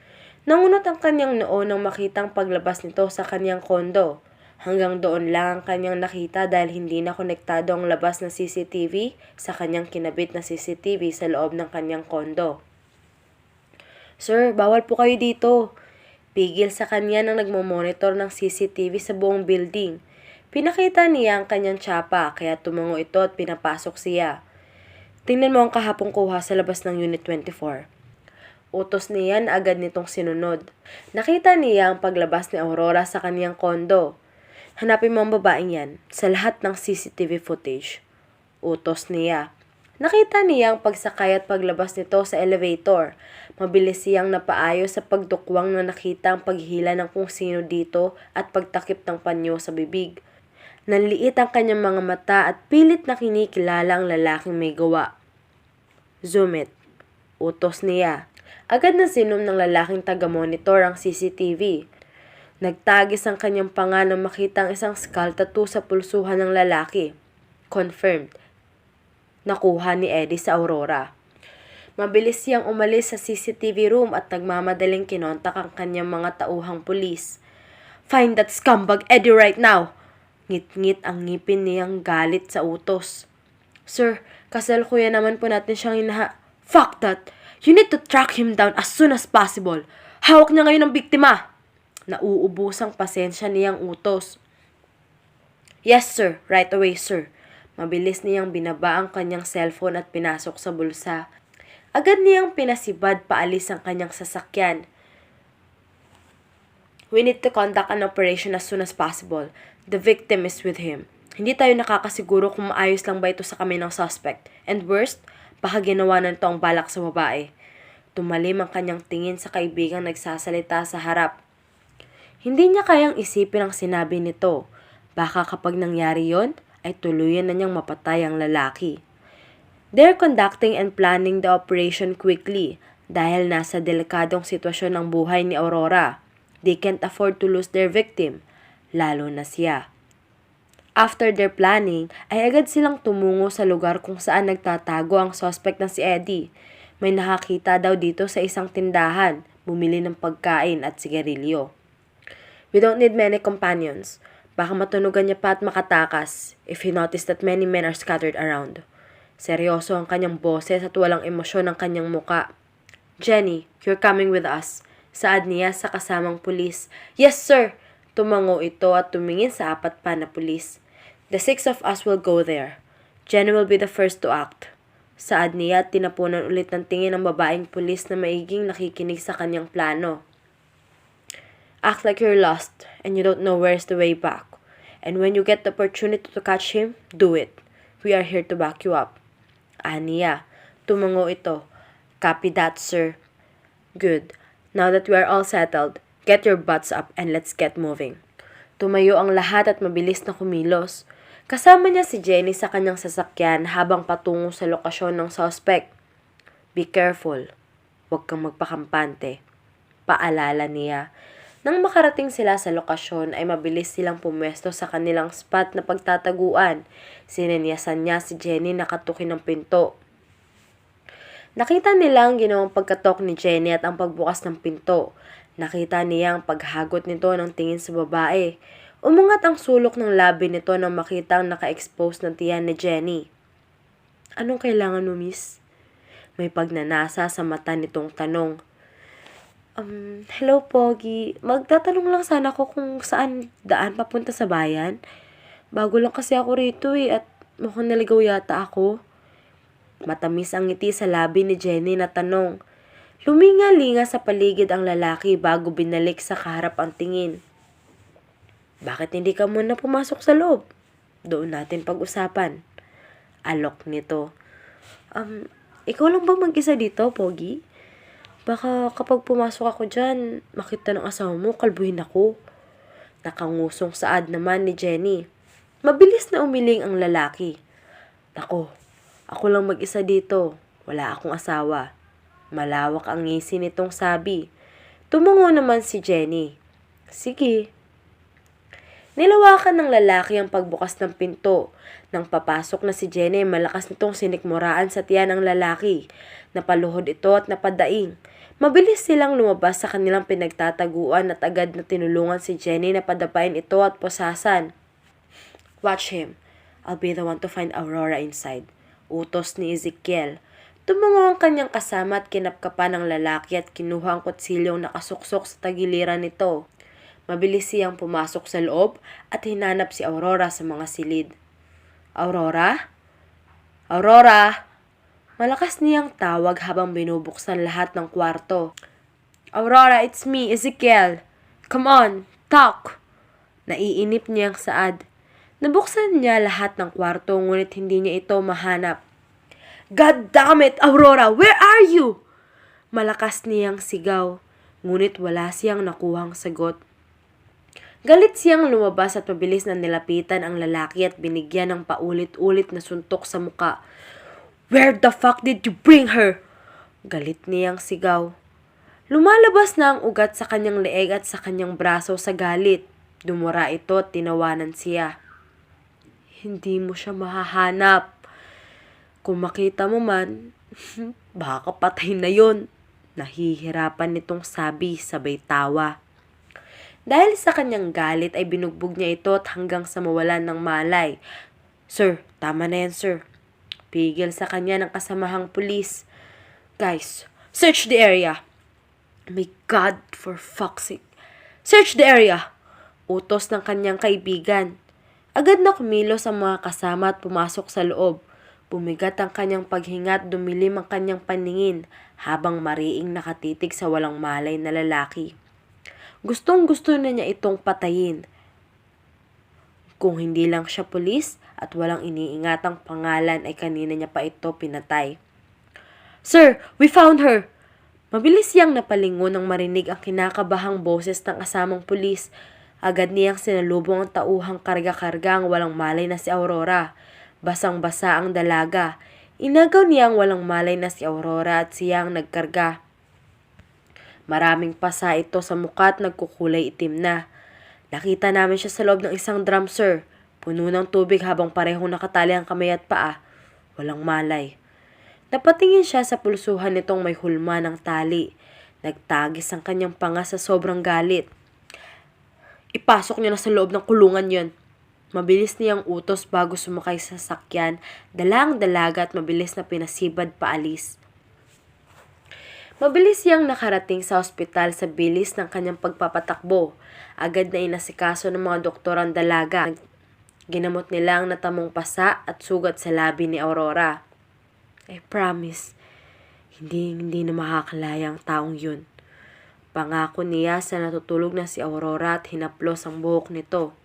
Nangunot ang kanyang noo nang makitang paglabas nito sa kanyang kondo. Hanggang doon lang ang kanyang nakita dahil hindi na konektado ang labas na CCTV sa kanyang kinabit na CCTV sa loob ng kanyang kondo. "Sir, bawal po kayo dito." Pigil sa kanya nang nagmomonitor ng CCTV sa buong building. Pinakita niya ang kanyang tsapa kaya tumango ito at pinapasok siya. "Tingnan mo ang kahapong kuha sa labas ng Unit 24. Utos niya na agad nitong sinunod. Nakita niya ang paglabas ni Aurora sa kanyang kondo. "Hanapin mo ang babaeng yan sa lahat ng CCTV footage." Utos niya. Nakita niya ang pagsakay at paglabas nito sa elevator. Mabilis siyang napaayos sa pagdukwang na nakita ang paghila ng kung sino dito at pagtakip ng panyo sa bibig. Nanliit ang kanyang mga mata at pilit na kinikilala ang lalaking may gawa. "Zoom it." Utos niya. Agad na sinom ng lalaking taga-monitor ang CCTV. Nagtagis ang kanyang panga nang makita ang isang skull tattoo sa pulsuhan ng lalaki. Confirmed. Nakuha ni Eddie sa Aurora. Mabilis siyang umalis sa CCTV room at nagmamadaling kinontak ang kanyang mga tauhang pulis. "Find that scumbag Eddie right now!" Ngit-ngit ang ngipin niyang galit sa utos. "Sir, kasalukuyan naman po natin siyang Fuck that! You need to track him down as soon as possible. Hawak niya ngayon ang biktima." Nauubusang pasensya niyang utos. "Yes sir, right away sir." Mabilis niyang binaba ang kanyang cellphone at pinasok sa bulsa. Agad niyang pinasibad paalis ang kanyang sasakyan. "We need to conduct an operation as soon as possible. The victim is with him. Hindi tayo nakakasiguro kung maayos lang ba ito sa kami ng suspect. And worst, baka ginawa na ito ang balak sa babae." Tumalim ang kanyang tingin sa kaibigang nagsasalita sa harap. Hindi niya kayang isipin ang sinabi nito. Baka kapag nangyari yon, ay tuluyan na niyang mapatay ang lalaki. They're conducting and planning the operation quickly dahil nasa delikadong sitwasyon ng buhay ni Aurora. They can't afford to lose their victim, lalo na siya. After their planning, ay agad silang tumungo sa lugar kung saan nagtatago ang suspect na si Eddie. May nakakita daw dito sa isang tindahan, bumili ng pagkain at sigarilyo. "We don't need many companions. Baka matunugan niya pa at makatakas if he noticed that many men are scattered around." Seryoso ang kanyang boses at walang emosyon ang kanyang muka. "Jenny, you're coming with us." Saad niya sa kasamang pulis. "Yes sir!" Tumango ito at tumingin sa apat pa na pulis. "The 6 of us will go there. Jenny will be the first to act." Saad niya at tinapunan ulit ng tingin ng babaeng pulis na maiging nakikinig sa kanyang plano. "Act like you're lost and you don't know where's the way back. And when you get the opportunity to catch him, do it. We are here to back you up." Aniya. Tumango ito. "Copy that, sir." "Good. Now that we are all settled, get your butts up and let's get moving." Tumayo ang lahat at mabilis na kumilos. Kasama niya si Jenny sa kanyang sasakyan habang patungo sa lokasyon ng suspect. "Be careful. Huwag kang magpakampante." Paalala niya. Nang makarating sila sa lokasyon ay mabilis silang pumwesto sa kanilang spot na pagtataguan. Sinenyasan niya si Jenny na katukin ng pinto. Nakita nila ang ginawang pagkatok ni Jenny at ang pagbukas ng pinto. Nakita niya ang paghagot nito ng tingin sa babae. Umungat ang sulok ng labi nito nang makita ang naka-expose ng tiyan ni Jenny. "Anong kailangan mo, miss?" May pagnanasa sa mata nitong tanong. Hello, Pogi. Magtatanong lang sana ako kung saan daan papunta sa bayan. Bago lang kasi ako rito at mukhang naligaw yata ako." Matamis ang ngiti sa labi ni Jenny na tanong. Luminga-linga sa paligid ang lalaki bago binalik sa kaharap ang tingin. "Bakit hindi ka muna pumasok sa loob? Doon natin pag-usapan." Alok nito. Ikaw lang ba mag-isa dito, Pogi? Baka kapag pumasok ako dyan, makita ng asawa mo, kalbuhin ako. Nakangusong saad naman ni Jenny. Mabilis na umiling ang lalaki. Nako, ako lang mag-isa dito. Wala akong asawa. Malawak ang ngisi nitong sabi. Tumungo naman si Jenny. Sige. Nilawakan ng lalaki ang pagbukas ng pinto. Nang papasok na si Jenny, malakas nitong sinikmuraan sa tiyan ng lalaki. Napaluhod ito at napadaing. Mabilis silang lumabas sa kanilang pinagtataguan at agad na tinulungan si Jenny na padapain ito at posasan. Watch him. I'll be the one to find Aurora inside. Utos ni Ezekiel. Tumungo ang kanyang kasama at kinapkapan ng lalaki at kinuha ang kutsilyong nakasuksok sa tagiliran nito. Mabilis siyang pumasok sa loob at hinanap si Aurora sa mga silid. Aurora? Aurora! Malakas niyang tawag habang binubuksan lahat ng kwarto. Aurora, it's me, Ezekiel. Come on, talk! Naiinip niyang saad. Nabuksan niya lahat ng kwarto ngunit hindi niya ito mahanap. God damn it, Aurora! Where are you? Malakas niyang sigaw, ngunit wala siyang nakuhang sagot. Galit siyang lumabas at mabilis na nilapitan ang lalaki at binigyan ng paulit-ulit na suntok sa muka. Where the fuck did you bring her? Galit niyang sigaw. Lumalabas na ang ugat sa kanyang leeg at sa kanyang braso sa galit. Dumura ito at tinawanan siya. Hindi mo siya mahahanap. Kung makita mo man, baka patay na yon. Nahihirapan nitong sabi sabay tawa. Dahil sa kanyang galit ay binugbog niya ito at hanggang sa mawalan ng malay. Sir, tama na yan sir. Pigil sa kanya ng kasamahang pulis. Guys, search the area. My God, for fuck's sake. Search the area. Utos ng kanyang kaibigan. Agad na kumilos ang mga kasama at pumasok sa loob. Bumigat ang kanyang paghinga at dumilim ang kanyang paningin habang mariing nakatitig sa walang malay na lalaki. Gustong-gusto na niya itong patayin. Kung hindi lang siya pulis at walang iniingatang pangalan ay kanina niya pa ito pinatay. Sir, we found her! Mabilis siyang napalingon nang marinig ang kinakabahang boses ng kasamang pulis. Agad niyang sinalubong ang tauhang karga-karga ang walang malay na si Aurora. Basang-basa ang dalaga. Inagaw niyang walang malay na si Aurora at siyang nagkarga. Maraming pasa ito sa mukha at nagkukulay itim na. Nakita namin siya sa loob ng isang drum, sir. Puno ng tubig habang parehong nakatali ang kamay at paa. Walang malay. Napatingin siya sa pulsuhan nitong may hulma ng tali. Nagtagis ang kanyang panga sa sobrang galit. Ipasok niyo na sa loob ng kulungan yon. Mabilis niyang utos bago sumakay sa sasakyan, dala ang dalaga at mabilis na pinasibad paalis. Mabilis siyang nakarating sa ospital sa bilis ng kanyang pagpapatakbo. Agad na inasikaso ng mga doktor ang dalaga. Ginamot nila ang natamong pasa at sugat sa labi ni Aurora. I promise, hindi na makakalaya ang taong yun. Pangako niya sa natutulog na si Aurora at hinaplos ang buhok nito.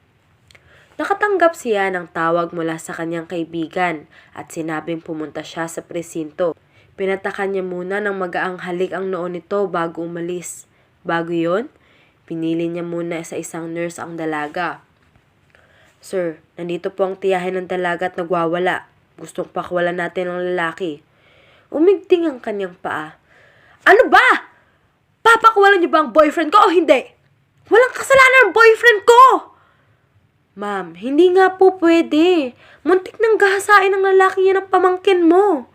Nakatanggap siya ng tawag mula sa kanyang kaibigan at sinabing pumunta siya sa presinto. Pinatakan niya muna ng magaang halik ang noo nito bago umalis. Bago yon, pinili niya muna sa isang nurse ang dalaga. Sir, nandito po ang tiyahin ng dalaga at nagwawala. Gustong pakwalan natin ang lalaki. Umigting ang kanyang paa. Ano ba? Papakwalan niyo ba ang boyfriend ko o hindi? Walang kasalanan ang boyfriend ko! Ma'am, hindi nga po pwede. Muntik nang gahasain ng lalaki yan ang pamangkin mo.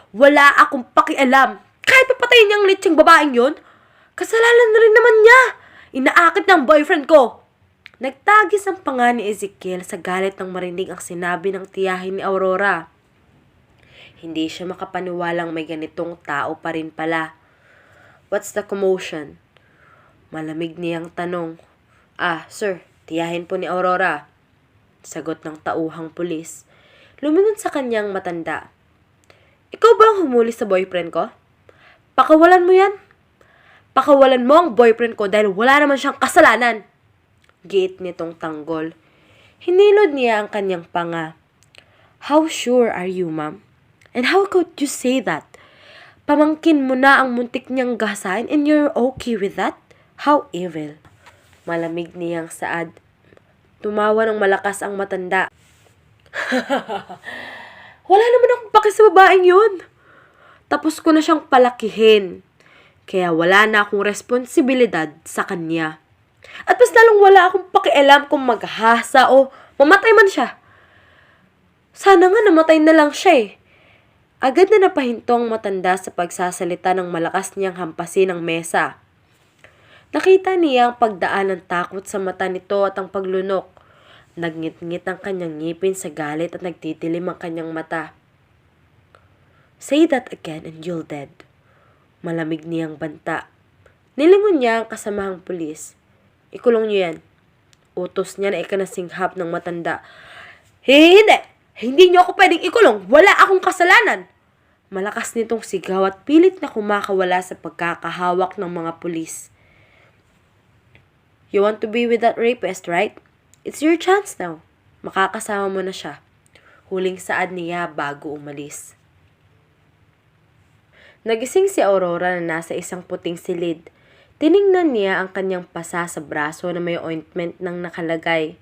Wala akong pakialam. Kahit papatayin niya ang litseng babaeng yun, kasalanan na rin naman niya. Inaakit ng boyfriend ko. Nagtagis ang panga ni Ezekiel sa galit ng marinig ang sinabi ng tiyahin ni Aurora. Hindi siya makapaniwalang may ganitong tao pa rin pala. What's the commotion? Malamig niyang tanong. Sir, tiyahin po ni Aurora. Sagot ng tauhang pulis. Lumingon sa kanyang matanda. Ikaw ba ang humuli sa boyfriend ko? Pakawalan mo yan. Pakawalan mo ang boyfriend ko dahil wala naman siyang kasalanan. Giit nitong tanggol. Hinilod niya ang kanyang panga. How sure are you, ma'am? And how could you say that? Pamangkin mo na ang muntik niyang gasain and you're okay with that? How evil. Malamig niyang saad. Tumawa ng malakas ang matanda. Wala naman akong paki sa babaeng yun. Tapos ko na siyang palakihin. Kaya wala na akong responsibilidad sa kanya. At mas lalong wala akong pakialam kung maghasa o mamatay man siya. Sana nga namatay na lang siya eh. Agad na napahinto ang matanda sa pagsasalita ng malakas niyang hampasin ng mesa. Nakita niya ang pagdaan ng takot sa mata nito at ang paglunok. Nagngit-ngit ang kanyang ngipin sa galit at nagtitilim ang kanyang mata. Say that again and you'll dead. Malamig niyang banta. Nilingon niya ang kasamahang pulis. Ikulong niyo yan. Utos niya na ikanasinghap ng matanda. Hindi! Hindi niyo ako pwedeng ikulong. Wala akong kasalanan. Malakas nitong sigaw at pilit na kumakawala sa pagkakahawak ng mga pulis. You want to be with that rapist, right? It's your chance now. Makakasama mo na siya. Huling saad niya bago umalis. Nagising si Aurora na nasa isang puting silid. Tiningnan niya ang kanyang pasa sa braso na may ointment nang nakalagay.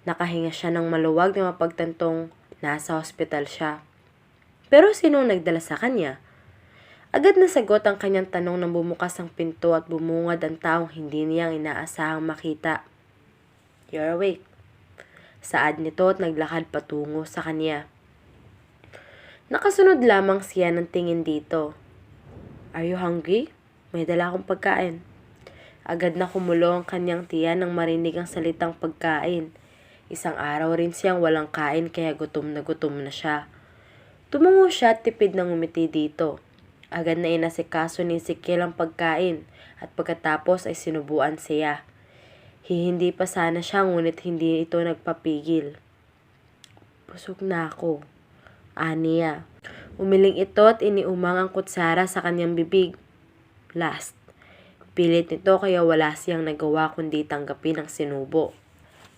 Nakahinga siya ng maluwag na mapagtantong nasa hospital siya. Pero sinong nagdala sa kanya? Agad na sagot ang kanyang tanong nang bumukas ang pinto at bumungad ang taong hindi niyang inaasahang makita. You're awake. Saad nito at naglakad patungo sa kanya. Nakasunod lamang siya ng tingin dito. Are you hungry? May dala akong pagkain. Agad na kumulo ang kanyang tiyan nang marinig ang salitang pagkain. Isang araw rin siyang walang kain kaya gutom na siya. Tumungo siya at tipid ng umiti dito. Agad na inasikaso ni Ezekiel ang pagkain at pagkatapos ay sinubuan siya. Hihindi pa sana siya ngunit hindi ito nagpapigil. Busog na ako. Aniya. Umiling ito at iniumang ang kutsara sa kanyang bibig. Last. Pilit nito kaya wala siyang nagawa kundi tanggapin ang sinubo.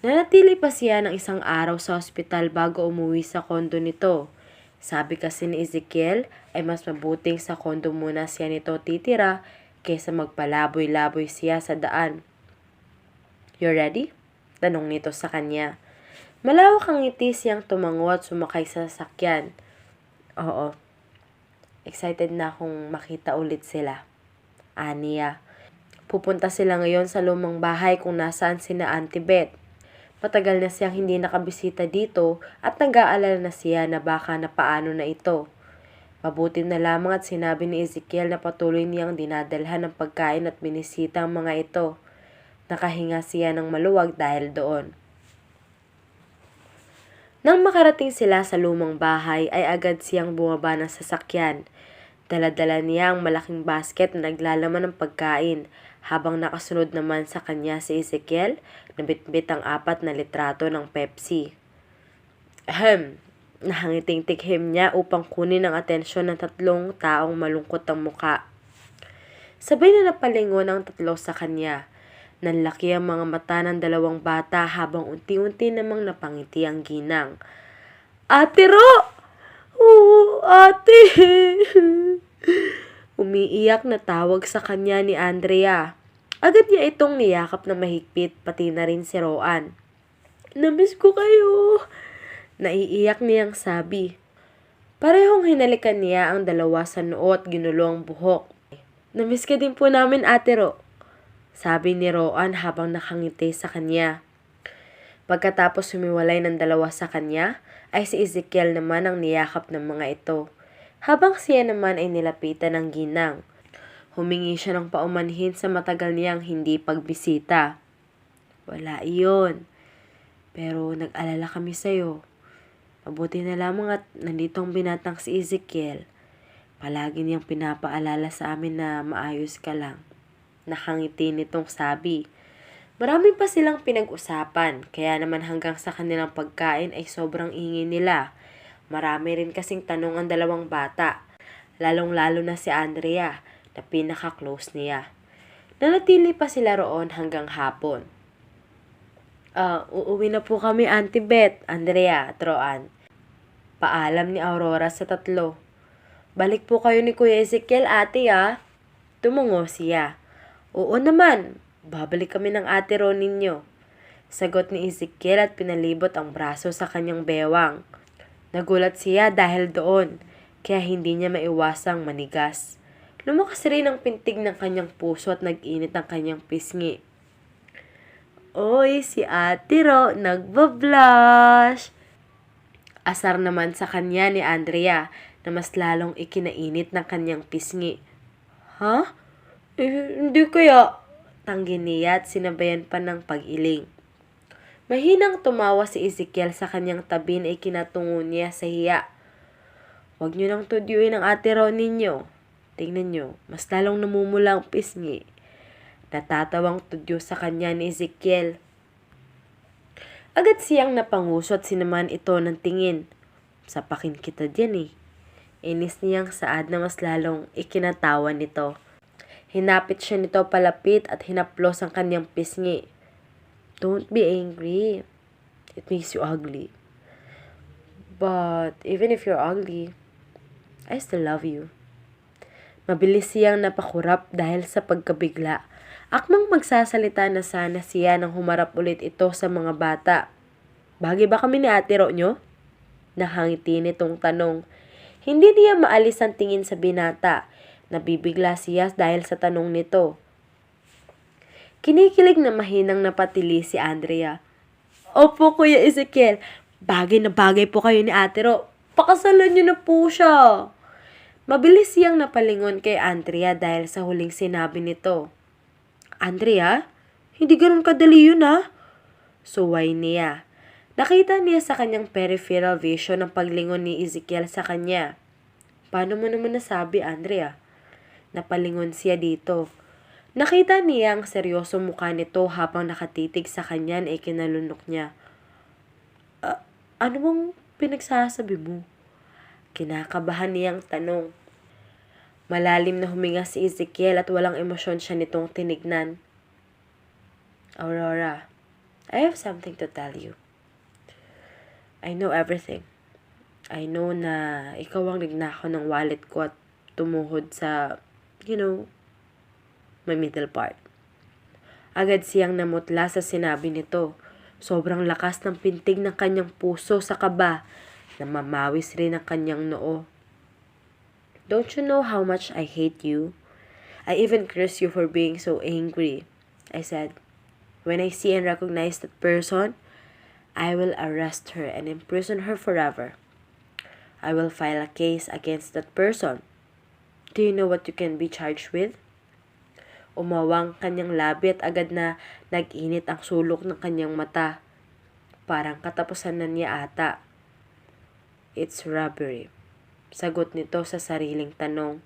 Nanatili pa siya ng isang araw sa ospital bago umuwi sa kondo nito. Sabi kasi ni Ezekiel ay mas mabuting sa kondo muna siya nito titira kaysa magpalaboy-laboy siya sa daan. You ready? Tanong nito sa kanya. Malawak ang ngiti siyang tumango at sumakay sa sasakyan. Oo. Excited na akong makita ulit sila. Aniya. Pupunta sila ngayon sa lumang bahay kung nasaan sina Auntie Beth. Matagal na siyang hindi nakabisita dito at nag-aalala na siya na baka napaano na ito. Mabuti na lamang at sinabi ni Ezekiel na patuloy niyang dinadalhan ng pagkain at binisita ang mga ito. Nakahinga siya ng maluwag dahil doon. Nang makarating sila sa lumang bahay ay agad siyang bumaba ng sasakyan. Dala-dala niya ang malaking basket na naglalaman ng pagkain habang nakasunod naman sa kanya si Ezekiel na bitbit ang 4 na litrato ng Pepsi. Nahangiting tikhim niya upang kunin ang atensyon ng 3 taong malungkot ang muka. Sabay na napalingon ang 3 sa kanya. Nanlaki ang mga mata ng 2 bata habang unti-unti namang napangiti ang ginang. Ate Ro! Oo, ate! Umiiyak na tawag sa kanya ni Andrea. Agad niya itong niyakap na mahigpit pati na rin si Roan. Namiss ko kayo! Naiiyak niyang sabi. Parehong hinalikan niya ang 2 sa noo at ginulo ang buhok. Namiss ka din po namin, Ate Ro, sabi ni Roan habang nakangiti sa kanya. Pagkatapos humiwalay ng 2 sa kanya, ay si Ezekiel naman ang niyakap ng mga ito. Habang siya naman ay nilapitan ng ginang. Humingi siya ng paumanhin sa matagal niyang hindi pagbisita. Wala iyon. Pero nag-alala kami sa'yo. Mabuti na lamang at nandito ang binatang si Ezekiel. Palagi niyang pinapaalala sa amin na maayos ka lang. Nakangiti nitong sabi. Marami pa silang pinag-usapan, kaya naman hanggang sa kanilang pagkain ay sobrang ingay nila. Marami rin kasing tanong ang 2 bata, lalong-lalo na si Andrea, na pinaka-close niya. Nanatili pa sila roon hanggang hapon. Uuwi na po kami, Auntie Beth, Andrea at Roan. Paalam ni Aurora sa tatlo. Balik po kayo ni Kuya Ezekiel, ate Tumungo siya. Oo naman, babalik kami ng ate Ron ninyo. Sagot ni Ezekiel at pinalibot ang braso sa kanyang bewang. Nagulat siya dahil doon, kaya hindi niya maiwasang manigas. Lumakas rin ang pintig ng kanyang puso at nag-init ang kanyang pisngi. Oy, si Ate Ro, nagbablush! Asar naman sa kanya ni Andrea na mas lalong ikinainit ng kanyang pisngi. Ha? Hindi kaya. Tanggi niya at sinabayan pa ng pag-iling. Mahinang tumawa si Ezekiel sa kanyang tabi na ikinatungo niya sa hiya. Huwag niyo nang tudyuin ang ate Ron ninyo. Tingnan niyo, mas lalong namumula ang pisngi. Natatawang tudyo sa kanya ni Ezekiel. Agad siyang napanguso at sinaman ito ng tingin. Sapakin kita diyan Inis niyang saad na mas lalong ikinatawa nito. Hinapit siya nito palapit at hinaplos ang kanyang pisngi. Don't be angry. It makes you ugly. But even if you're ugly, I still love you. Mabilis siyang napakurap dahil sa pagkabigla. Akmang magsasalita na sana siya nang humarap ulit ito sa mga bata. Bagay ba kami ni ate Ro nyo? Nakangiti nitong tanong. Hindi niya maalis ang tingin sa binata. Nabibigla siya dahil sa tanong nito. Kinikilig na mahinang napatili si Andrea. Opo, Kuya Ezekiel. Bagay na bagay po kayo ni Ate Ro. Pakasalan niyo na po siya. Mabilis siyang napalingon kay Andrea dahil sa huling sinabi nito. Andrea? Hindi ganun kadali yun Suway niya. Nakita niya sa kanyang peripheral vision ang paglingon ni Ezekiel sa kanya. Paano mo naman nasabi, Andrea? Napalingon siya dito. Nakita niya ang seryosong mukha nito habang nakatitig sa kanya na ikinalunok niya. Ano bang pinagsasabi mo? Kinakabahan niyang tanong. Malalim na huminga si Ezekiel at walang emosyon siya nitong tinignan. Aurora, I have something to tell you. I know everything. I know na ikaw ang nagnakaw ng wallet ko at tumuhod sa, my middle part. Agad siyang namutla sa sinabi nito. Sobrang lakas ng pintig ng kanyang puso sa kaba na mamawis rin ang kanyang noo. Don't you know how much I hate you? I even curse you for being so angry. I said, when I see and recognize that person, I will arrest her and imprison her forever. I will file a case against that person. Do you know what you can be charged with? Umawang kanyang labi at agad na nag-init ang sulok ng kanyang mata. Parang katapusan na niya ata. It's robbery. Sagot nito sa sariling tanong.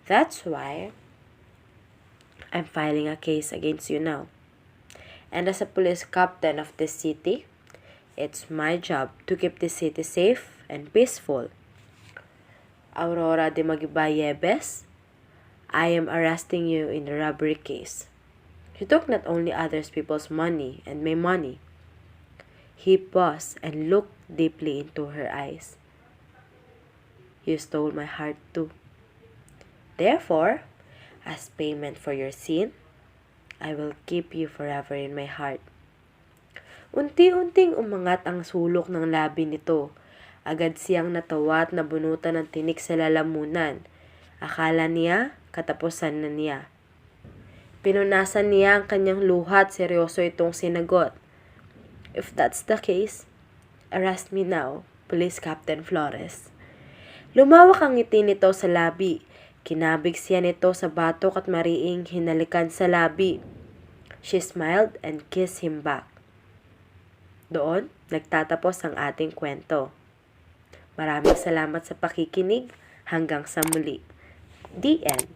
That's why I'm filing a case against you now. And as a police captain of this city, it's my job to keep this city safe and peaceful. Aurora de Magibayebes, I am arresting you in a robbery case. You took not only others people's money and my money. He paused and looked deeply into her eyes. You stole my heart too. Therefore, as payment for your sin, I will keep you forever in my heart. Unti-unting umangat ang sulok ng labi nito. Agad siyang natawa at nabunutan ng tinik sa lalamunan. Akala niya, katapusan na niya. Pinunasan niya ang kanyang luha at seryoso itong sinagot. If that's the case, arrest me now, Police Captain Flores. Lumawak ang ngiti nito sa labi. Kinabig siya nito sa batok at mariing hinalikan sa labi. She smiled and kissed him back. Doon, nagtatapos ang ating kwento. Maraming salamat sa pakikinig. Hanggang sa muli. The end.